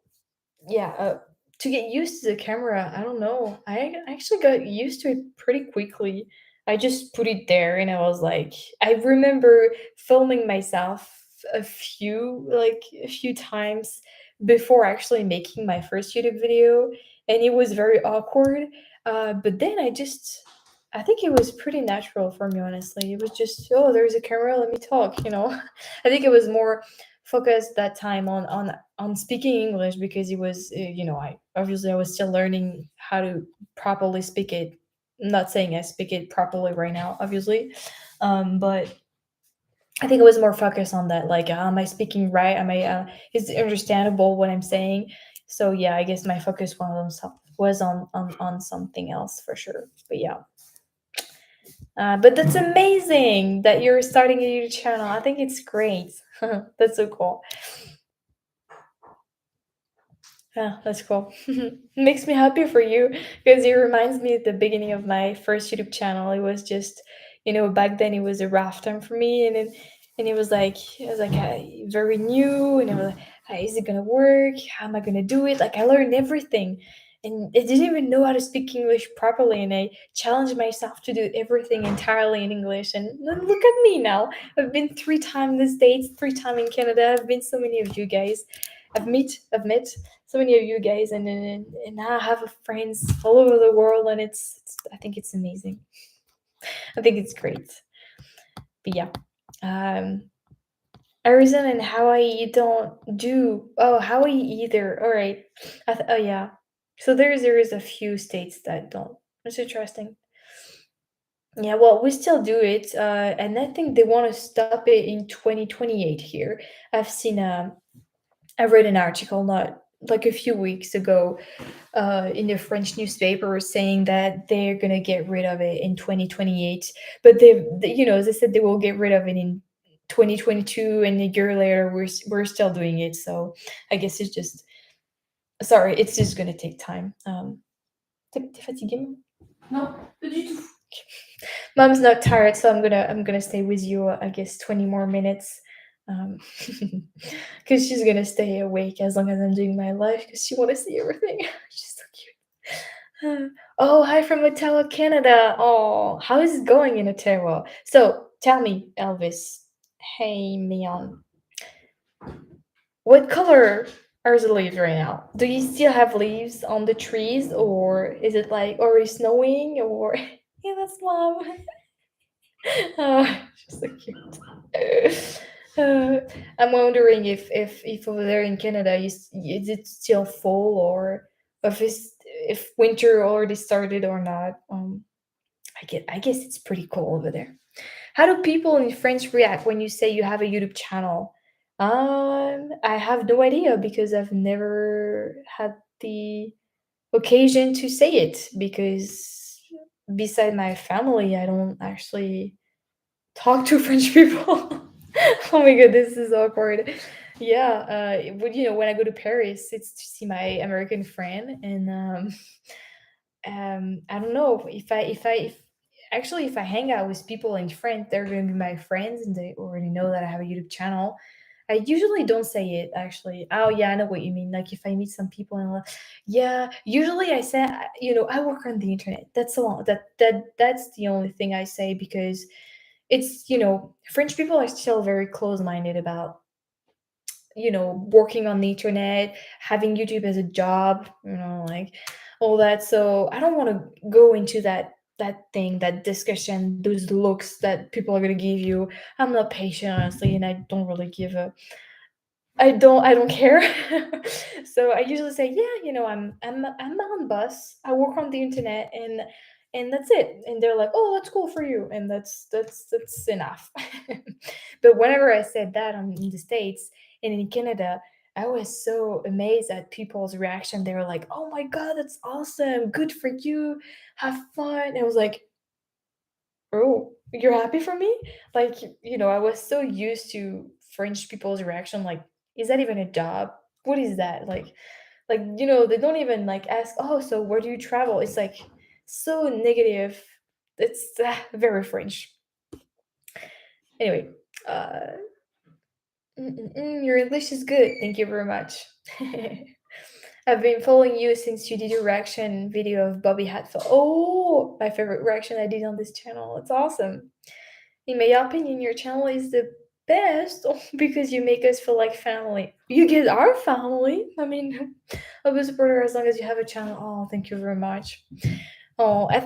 yeah, to get used to the camera, I don't know. I actually got used to it pretty quickly. I just put it there and I was like, I remember filming myself a few times before actually making my first YouTube video, and it was very awkward. But then I think it was pretty natural for me, honestly. It was just, oh, there's a camera, let me talk. I think it was more focused that time on speaking English because it was I was still learning how to properly speak it. I'm not saying I speak it properly right now, obviously, but I think it was more focused on that. Like, am I speaking right? Am I? Is it understandable what I'm saying? So yeah, I guess my focus was on something else for sure. But yeah. But that's amazing that you're starting a YouTube channel. I think it's great. That's so cool. Yeah, that's cool. Makes me happy for you because it reminds me at the beginning of my first YouTube channel. It was just, back then it was a rough time for me, and it was like very new, and I was like, how is it gonna work? How am I gonna do it? Like I learned everything, and I didn't even know how to speak English properly, and I challenged myself to do everything entirely in English. And then look at me now. I've been 3 times in the States, 3 times in Canada. I've been so many of you guys. I've met so many of you guys, and now I have friends all over the world, and I think it's amazing. I think it's great. But yeah, um, Arizona and Hawaii you don't do. Oh, Hawaii either. All right. Oh yeah. So there is a few states that don't. That's interesting. Yeah, well, we still do it, and I think they want to stop it in 2028 here. I've seen I read an article not like a few weeks ago in the French newspaper saying that they're gonna get rid of it in 2028. But they said they will get rid of it in 2022, and a year later we're still doing it. So I guess it's just sorry, it's just gonna take time. T'es fatiguée, Mom? Non, pas du tout. Mom's not tired, so I'm gonna stay with you. I guess 20 more minutes. Because she's gonna stay awake as long as I'm doing my life because she want to see everything. She's so cute. Oh, hi from Ottawa, Canada. Oh, how is it going in Ottawa? So tell me, Elvis. Hey, Mion. What color are the leaves right now? Do you still have leaves on the trees, or is it like already snowing? Or yeah, that's mom. Oh, she's so cute. Uh, I'm wondering if over there in Canada, is it still fall, or if winter already started or not. I guess it's pretty cold over there. How do people in French react when you say you have a YouTube channel? I have no idea because I've never had the occasion to say it because beside my family, I don't actually talk to French people. Oh my god, this is awkward. Yeah, but when I go to Paris, it's to see my American friend, and I don't know if actually if I hang out with people in France, they're going to be my friends, and they already know that I have a YouTube channel. I usually don't say it actually. Oh yeah, I know what you mean. Like if I meet some people and yeah, usually I say I work on the internet. That's all. That's the only thing I say because it's French people are still very close-minded about working on the internet, having YouTube as a job, like all that. So I don't want to go into that discussion, those looks that people are gonna give you. I'm not patient, honestly, and I don't really give a I don't care. So I usually say, yeah, I'm on bus. I work on the internet and that's it. And they're like, oh, that's cool for you, and that's enough. But whenever I said that I'm in the States and in Canada, I was so amazed at people's reaction. They were like, oh my god, that's awesome, good for you, have fun. And I was like, oh, you're happy for me? Like, I was so used to French people's reaction, like, is that even a job? What is that? Like, they don't even like ask, oh, so where do you travel? It's like so negative. It's very French. Anyway, uh, your English is good. Thank you very much. I've been following you since you did a reaction video of Bobby Hatfield. Oh, my favorite reaction I did on this channel. It's awesome. In my opinion, your channel is the best because you make us feel like family. You get our family. I mean, I'll be a supporter as long as you have a channel. Oh, thank you very much. Oh, I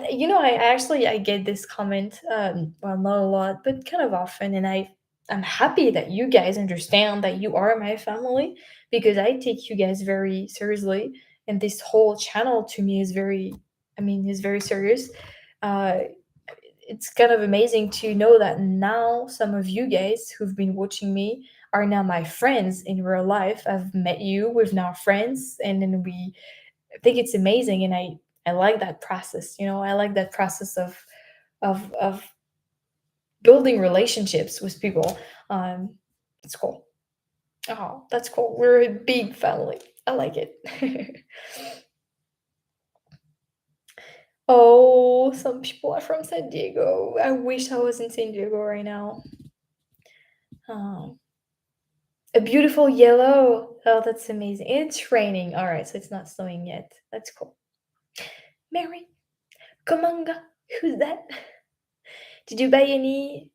get this comment, well, not a lot, but kind of often, and I'm happy that you guys understand that you are my family because I take you guys very seriously, and this whole channel to me is very serious. Uh, it's kind of amazing to know that now some of you guys who've been watching me are now my friends in real life. I've met you, we've now friends, and then I think it's amazing, and I like that process. I like that process of building relationships with people. It's cool. Oh, that's cool. We're a big family. I like it. Oh, some people are from San Diego. I wish I was in San Diego right now. Oh, a beautiful yellow. Oh, that's amazing. It's raining. All right, so it's not snowing yet. That's cool. Mary, Komanga, who's that? Did you buy any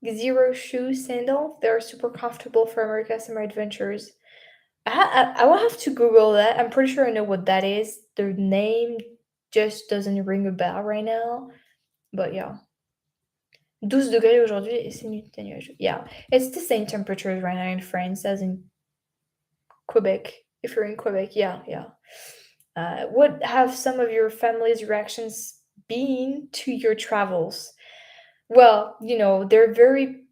zero shoe sandals? They're super comfortable for America summer adventures. I will have to Google that. I'm pretty sure I know what that is. The name just doesn't ring a bell right now. But yeah. 12 degrés aujourd'hui et c'est nuageux. Yeah. It's the same temperatures right now in France as in Quebec. If you're in Quebec, yeah, yeah. What have some of your family's reactions been to your travels? Well, they're very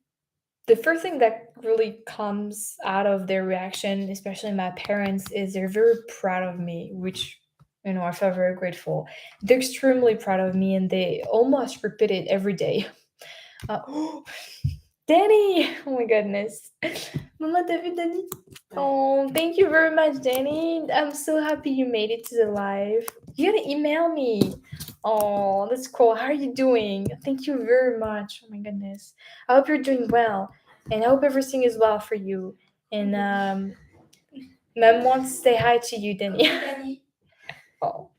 the first thing that really comes out of their reaction, especially my parents, is they're very proud of me, which I feel very grateful. They're extremely proud of me, and they almost repeat it every day. Oh, Danny! Oh my goodness, Mama, t'as vu Danny? Oh, thank you very much, Danny. I'm so happy you made it to the live. You gotta email me. Oh, that's cool. How are you doing? Thank you very much. Oh my goodness. I hope you're doing well, and I hope everything is well for you. And Mom wants to say hi to you, Danny. Oh,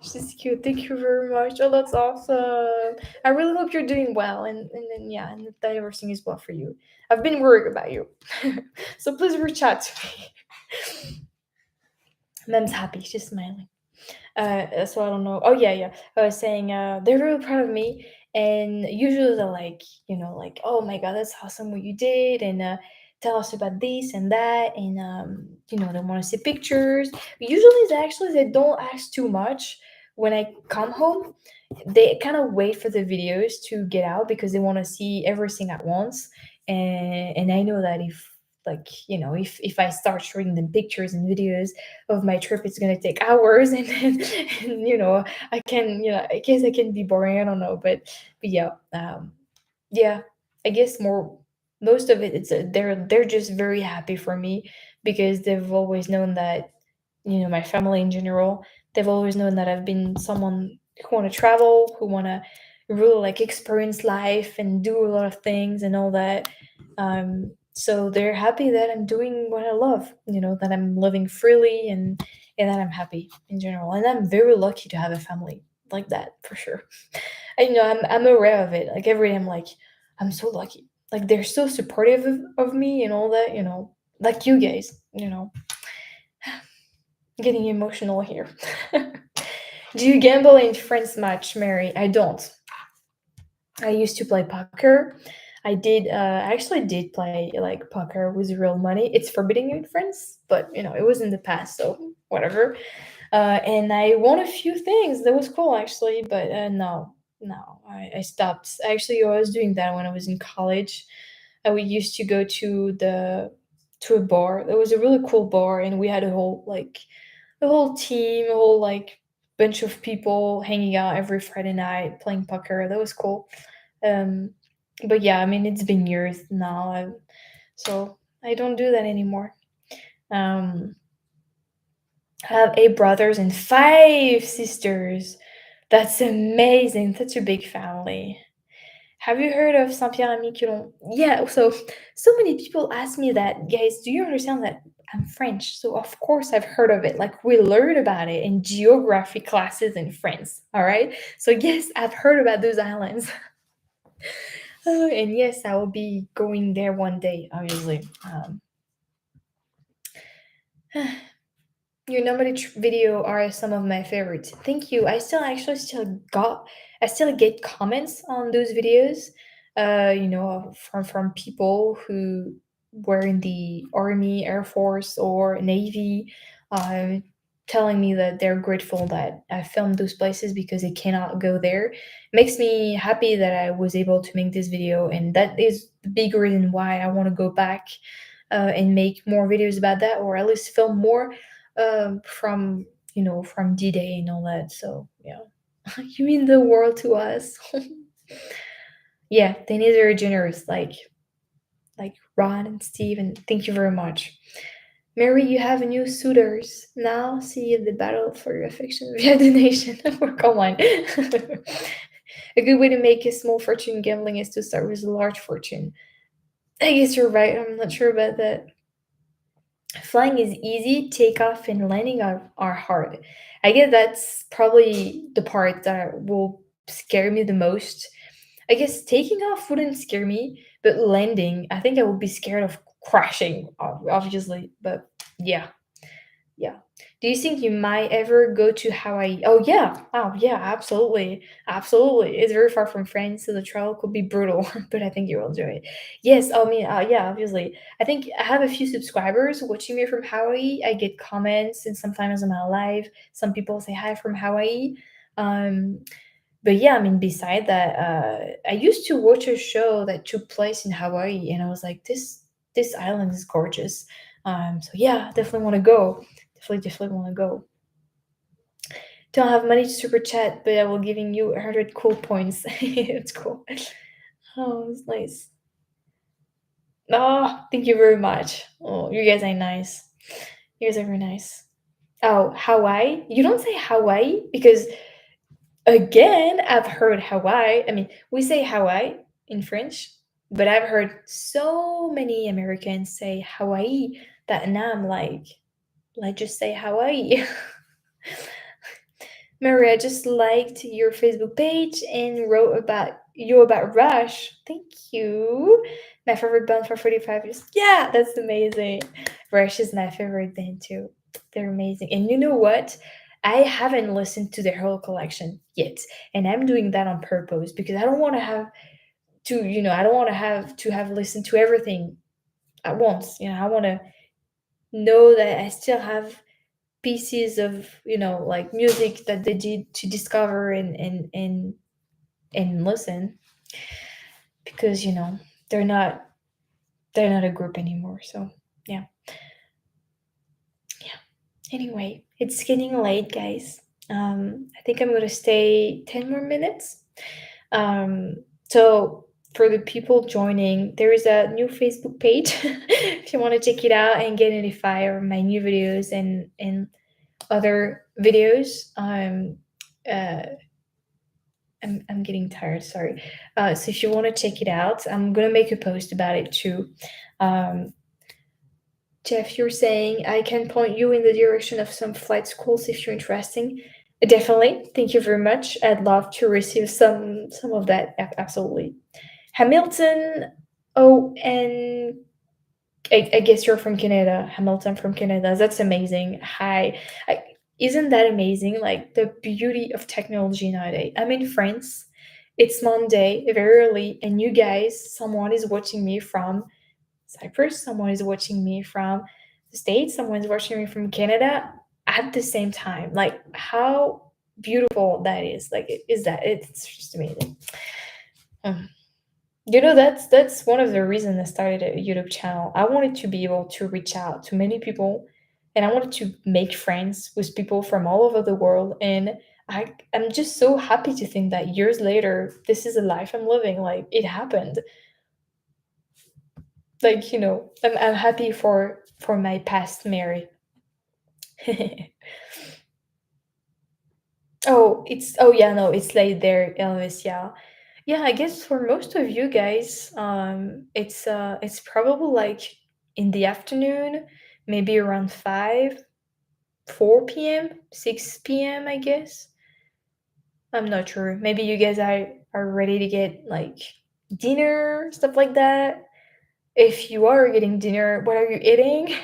she's cute. Thank you very much. Oh, that's awesome. I really hope you're doing well, and then yeah, and that everything is well for you. I've been worried about you, so please reach out to me. Mom's happy. She's smiling. So I don't know. Oh yeah, yeah. I was saying they're really proud of me, and usually they're like, like, oh my god, that's awesome what you did, and tell us about this and that, and they want to see pictures. Usually, they don't ask too much. When I come home, they kind of wait for the videos to get out because they want to see everything at once, and I know that if like, if I start showing them pictures and videos of my trip, it's gonna take hours, and I can, I guess I can be boring. I don't know, but yeah, yeah, I guess most of it, they're just very happy for me because they've always known that, my family in general, they've always known that I've been someone who want to travel, who want to really like experience life and do a lot of things and all that. So they're happy that I'm doing what I love, that I'm living freely, and that I'm happy in general. And I'm very lucky to have a family like that for sure. And I'm aware of it. Like every day I'm like, I'm so lucky. Like they're so supportive of me and all that, like you guys, getting emotional here. Do you gamble in friends match, Mary? I don't. I used to play poker. I actually did play like poker with real money. It's forbidden in France, but it was in the past, so whatever. And I won a few things. That was cool actually, but no, no, I stopped. Actually, I was doing that when I was in college. We used to go to a bar. It was a really cool bar, and we had a whole team, a whole like bunch of people hanging out every Friday night playing poker. That was cool. Um, but yeah, I mean, it's been years now, so I don't do that anymore. Um, I have 8 brothers and 5 sisters. That's amazing. Such a big family. Have you heard of Saint-Pierre-et-Miquelon? Yeah, so many people ask me that, guys, do you understand that I'm French? So of course I've heard of it. Like we learned about it in geography classes in France. All right. So yes, I've heard about those islands. And yes, I will be going there one day, obviously. Your number video are some of my favorites. Thank you. I still get comments on those videos, from people who were in the army, air force, or navy, uh, telling me that they're grateful that I filmed those places because they cannot go there. Makes me happy that I was able to make this video, and that is the big reason why I want to go back, and make more videos about that, or at least film more, from D-Day and all that. So yeah, you mean the world to us. Yeah, Danny's very generous, like Ron and Steve, and thank you very much. Mary, you have new suitors. Now see the battle for your affection via donation. Come on. A good way to make a small fortune gambling is to start with a large fortune. I guess you're right. I'm not sure about that. Flying is easy, takeoff and landing are hard. I guess that's probably the part that will scare me the most. I guess taking off wouldn't scare me, but landing, I think I would be scared of crashing, obviously. But yeah, yeah. Do you think you might ever go to Hawaii? Oh yeah. Oh yeah, absolutely. Absolutely. It's very far from France, so the travel could be brutal, but I think you will enjoy it. Yes, I mean, yeah, obviously. I think I have a few subscribers watching me from Hawaii. I get comments, and sometimes on my live, some people say hi from Hawaii. Um, but yeah, I mean, beside that, I used to watch a show that took place in Hawaii, and I was like, this island is gorgeous. So yeah, definitely want to go. Definitely want to go. Don't have money to super chat, but I will giving you 100 cool points. It's cool. Oh, it's nice. Oh, thank you very much. Oh, you guys are nice. You guys are very nice. Oh, Hawaii? You don't say Hawaii because, again, I've heard Hawaii. I mean, we say Hawaii in French, but I've heard so many Americans say Hawaii that now I'm like, let's just say Hawaii. Maria, I just liked your Facebook page and wrote about Rush. Thank you. My favorite band for 45 years. Yeah, that's amazing. Rush is my favorite band too. They're amazing. And you know what? I haven't listened to their whole collection yet. And I'm doing that on purpose because I don't want to have I don't want to have listened to everything at once. I want to know that I still have pieces of like music that they did to discover and listen, because they're not they're not a group anymore. So yeah, yeah. Anyway, it's getting late, guys. I think I'm gonna stay 10 more minutes. Um, so for the people joining, there is a new Facebook page if you want to check it out and get notified of my new videos and other videos. Uh, I'm getting tired. Sorry. So if you want to check it out, I'm gonna make a post about it too. Um, Jeff, you're saying I can point you in the direction of some flight schools if you're interested. Definitely. Thank you very much. I'd love to receive some of that. Absolutely. Hamilton. Oh, and I guess you're from Canada. Hamilton from Canada. That's amazing. Hi. Isn't that amazing? Like the beauty of technology nowadays. I'm in France. It's Monday, very early, and you guys, someone is watching me from Cyprus, someone is watching me from the States, someone's watching me from Canada at the same time. Like how beautiful that is. Like is that it's just amazing. Um, that's one of the reasons I started a YouTube channel. I wanted to be able to reach out to many people and I wanted to make friends with people from all over the world. And I'm just so happy to think that years later, this is a life I'm living. Like it happened. Like, I'm happy for my past Mary. Oh yeah, no, it's late there, Elvis, yeah. Yeah, I guess for most of you guys, it's probably like in the afternoon, maybe around 4 p.m., 6 p.m., I guess. I'm not sure. Maybe you guys are ready to get like dinner, stuff like that. If you are getting dinner, what are you eating?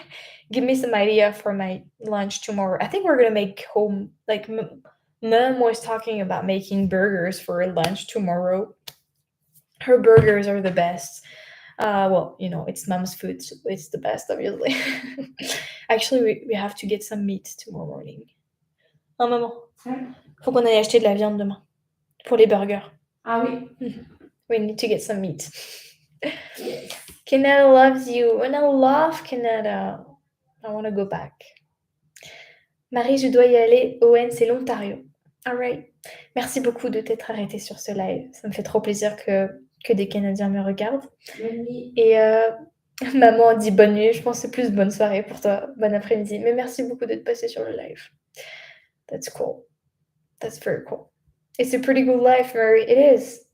Give me some idea for my lunch tomorrow. I think we're gonna make home like Mom was talking about making burgers for lunch tomorrow. Her burgers are the best. Well, it's mom's food, so it's the best, obviously. Actually, we have to get some meat tomorrow morning. Oh, maman, faut qu'on aille acheter de la viande demain pour les burgers. Ah oui. Mhm. We need to get some meat. Canada loves you, and I love Canada. I want to go back. Marie, je dois y aller. Owen, c'est l'Ontario. Alright. Merci beaucoup de t'être arrêté sur ce live. Ça me fait trop plaisir que des Canadiens me regardent. Bonne nuit. Et maman dit bonne nuit. Je pense que c'est plus bonne soirée pour toi. Bon après-midi. Mais merci beaucoup d'être passé sur le live. That's cool. That's very cool. It's a pretty good life, Mary. It is.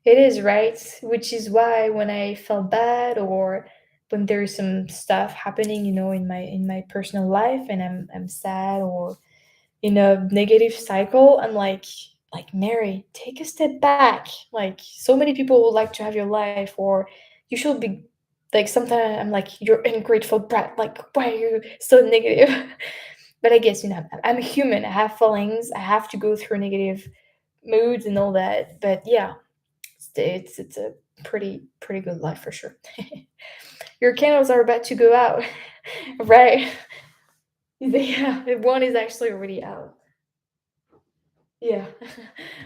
It is, right? Which is why when I felt bad or when there's some stuff happening, in my personal life and I'm sad or in a negative cycle, I'm like Mary, take a step back. Like so many people would like to have your life or you should be like sometimes I'm like you're ungrateful brat, like why are you so negative? But I guess I'm a human, I have feelings, I have to go through negative moods and all that. But yeah, it's a pretty good life for sure. Your candles are about to go out, right? Yeah, one is actually already out. Yeah,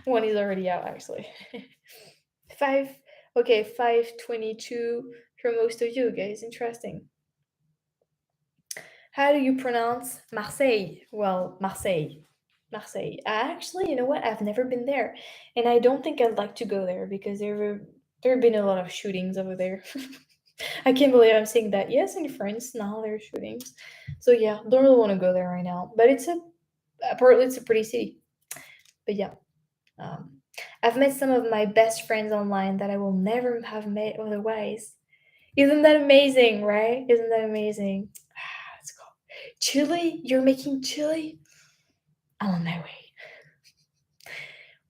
one is already out actually. Five, okay, 5:22 for most of you guys. Interesting. How do you pronounce Marseille? Well, Marseille. Marseille. Actually, you know what? I've never been there, and I don't think I'd like to go there because there have been a lot of shootings over there. I can't believe I'm saying that. Yes, in France now there are shootings, so yeah, don't really want to go there right now. But apparently it's a pretty city. But yeah, um, I've met some of my best friends online that I will never have met otherwise. Isn't that amazing, right? Isn't that amazing? Let's go. Chili? You're making chili? I'm on my way.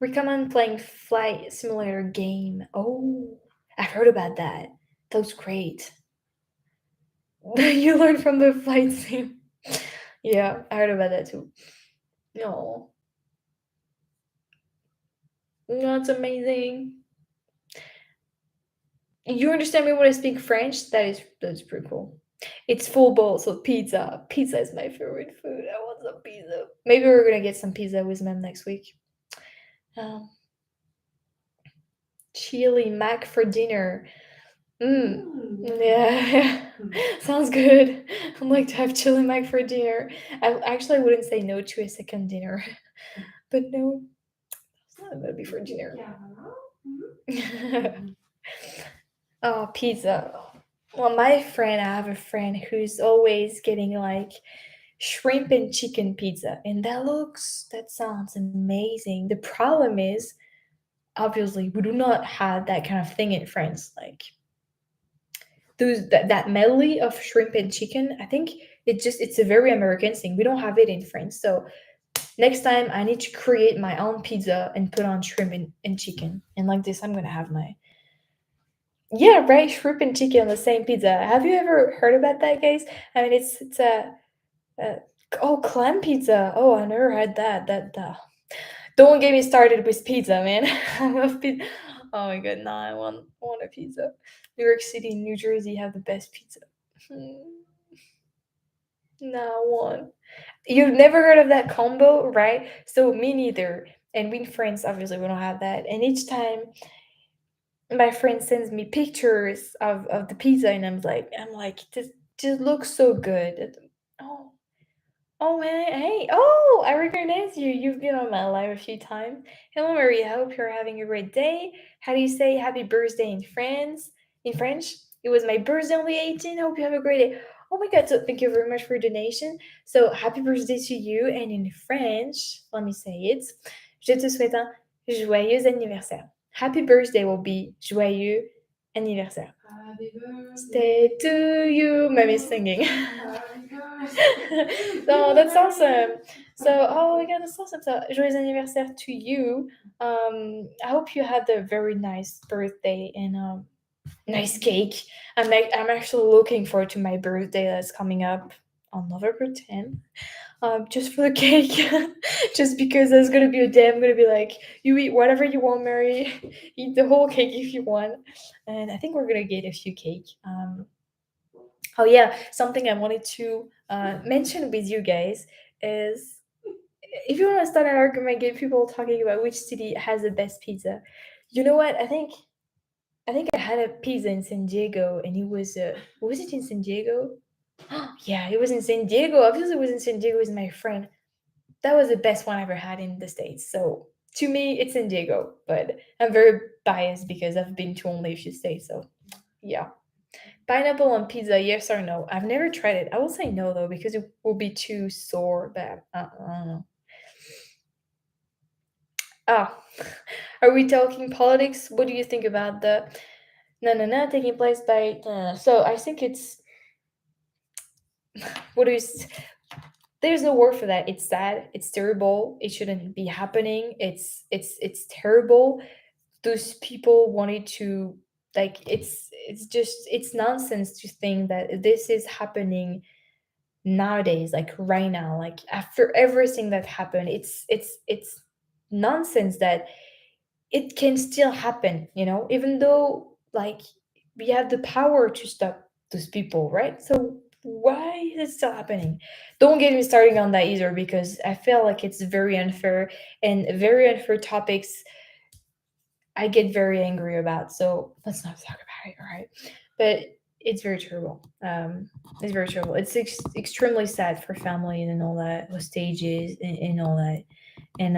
Recommend playing Flight Simulator game. Oh, I've heard about that. That was great. You learned from the flight sim. Yeah, I heard about that too. No, that's amazing. You understand me when I speak French? That's pretty cool. It's full bowl, so pizza. Pizza is my favorite food. I want some pizza. Maybe we're gonna get some pizza with Mem next week. Um, chili mac for dinner. Yeah, sounds good. I'd like to have chili mac for dinner. I wouldn't say no to a second dinner, but no, it's not gonna be for dinner. Oh, pizza. Well, I have a friend who's always getting like shrimp and chicken pizza, and that sounds amazing. The problem is, obviously, we do not have that kind of thing in France. Like that medley of shrimp and chicken. I think it's a very American thing. We don't have it in France. So next time I need to create my own pizza and put on shrimp and chicken. And like this, I'm gonna have my yeah, right, shrimp and chicken on the same pizza. Have you ever heard about that, guys? I mean, it's a oh, clam pizza. Oh, I never had that. Don't get me started with pizza, man. I love pizza. Oh my god, now I want a pizza. New York City and New Jersey have the best pizza. Hmm, now I want. You've never heard of that combo, right? So me neither. And we in France, obviously, we don't have that. And each time my friend sends me pictures of the pizza, and I'm like, this looks so good. Oh, oh, hey, oh, I recognize you. You've been on my live a few times. Hello, Maria. I hope you're having a great day. How do you say happy birthday in France? In French, it was my birthday on the 18th. Hope you have a great day. Oh my God! So thank you very much for your donation. So happy birthday to you. And in French, let me say it. Je te souhaite un joyeux anniversaire. Happy birthday will be joyeux anniversaire. Stay to you. Mommy's singing. No, that's awesome. So, oh my god, that's awesome. So, joyeux anniversaire to you. I hope you had a very nice birthday and nice cake. I'm actually looking forward to my birthday that's coming up on November 10th. Just for the cake, just because there's gonna be a day I'm gonna be like, you eat whatever you want, Mary. Eat the whole cake if you want. And I think we're gonna get a few cake. Oh yeah, something I wanted to mention with you guys is if you want to start an argument, get people talking about which city has the best pizza. You know what? I think I had a pizza in San Diego, and it was it in San Diego? Yeah, it was in San Diego. Obviously, it was in San Diego with my friend. That was the best one I ever had in the States. So to me, it's San Diego, but I'm very biased because I've been to only a few states. So yeah. Pineapple on pizza, yes or no? I've never tried it. I will say no though because it will be too sore. But I don't know. Ah, are we talking politics? What do you think about the no taking place by? So I think it's what is. There's no word for that. It's sad. It's terrible. It shouldn't be happening. It's terrible. Those people wanted to like. It's just it's nonsense to think that this is happening nowadays, like right now, like after everything that happened. It's nonsense that it can still happen, even though like we have the power to stop those people, right? So why is it still happening? Don't get me starting on that either because I feel like it's very unfair and very unfair topics I get very angry about. So let's not talk about it, all right? But it's very terrible. It's very terrible. It's extremely sad for family and all that, with stages and all that. And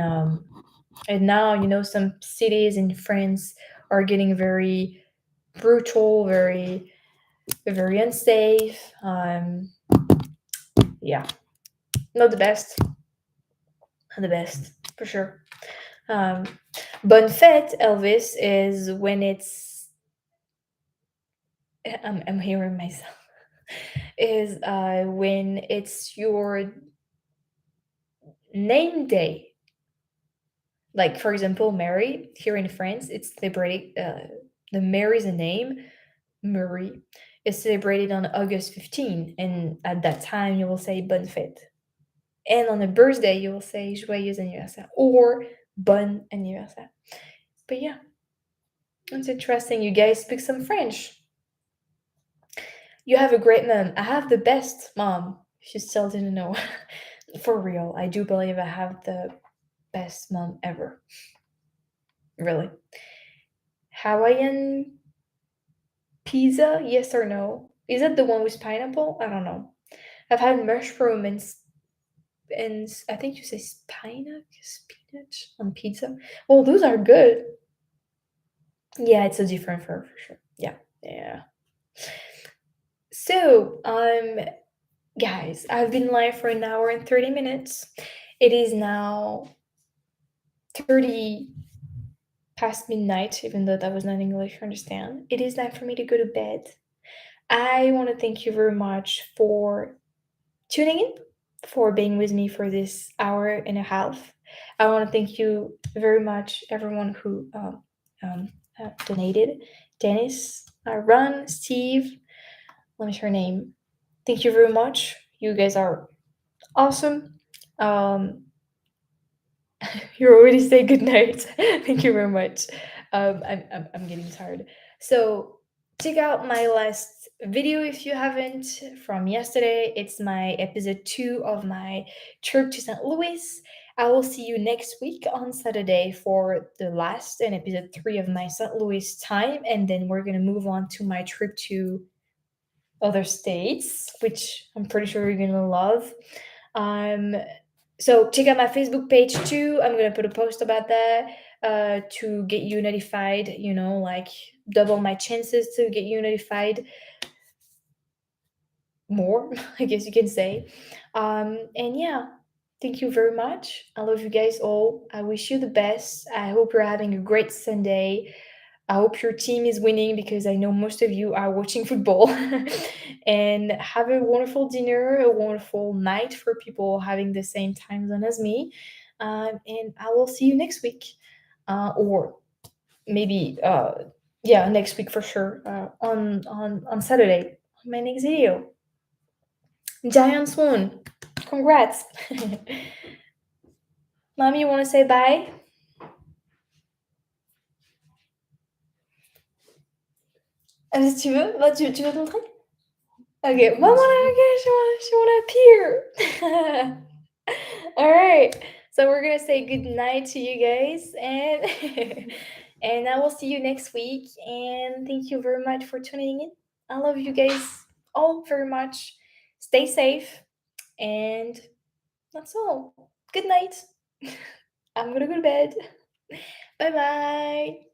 and now some cities in France are getting very brutal, very unsafe. Yeah, not the best, not the best for sure. Um, Bonne fête, Elvis, is when I'm hearing myself. Is when it's your name day. Like for example, Mary here in France, it's celebrated. The Mary's a name. Marie is celebrated on August 15, and at that time you will say Bonne fête. And on a birthday you will say Joyeux anniversaire or Bon anniversaire. But yeah, it's interesting. You guys speak some French. You have a great mom. I have the best mom. If you still didn't know. For real, I do believe I have the best mom ever. Really. Hawaiian Pizza, yes or no? Is that the one with pineapple? I don't know. I've had mushroom and I think you say spinach on pizza. Well, those are good. Yeah, it's a different for sure. Yeah, yeah. So, guys, I've been live for an hour and 30 minutes. It is now 30 past midnight, even though that was not English, you understand. It is time for me to go to bed. I want to thank you very much for tuning in, for being with me for this hour and a half. I want to thank you very much, everyone who donated. Dennis, Ron, Steve, let me share your name. Thank you very much. You guys are awesome. Um, you already say good night. Thank you very much. I'm getting tired. So check out my last video if you haven't from yesterday. It's my episode 2 of my trip to St. Louis. I will see you next week on Saturday for the last and episode 3 of my St. Louis time, and then we're gonna move on to my trip to other states, which I'm pretty sure you're gonna love. Um, so check out my Facebook page too. I'm gonna put a post about that to get you notified. You know, like double my chances to get you notified more. I guess you can say. And yeah, thank you very much. I love you guys all. I wish you the best. I hope you're having a great Sunday. I hope your team is winning because I know most of you are watching football. And have a wonderful dinner, a wonderful night for people having the same time zone as me. And I will see you next week. Or maybe, yeah, next week for sure. On Saturday, on my next video. Giant Swoon. Congrats. Mommy, you want to say bye? Tu veux? Tu veux te montrer? Okay, Mama, okay, she wanna appear. All right, so we're gonna say good night to you guys, and and I will see you next week. And thank you very much for tuning in. I love you guys all very much. Stay safe, and that's all. Good night. I'm gonna go to bed. Bye bye.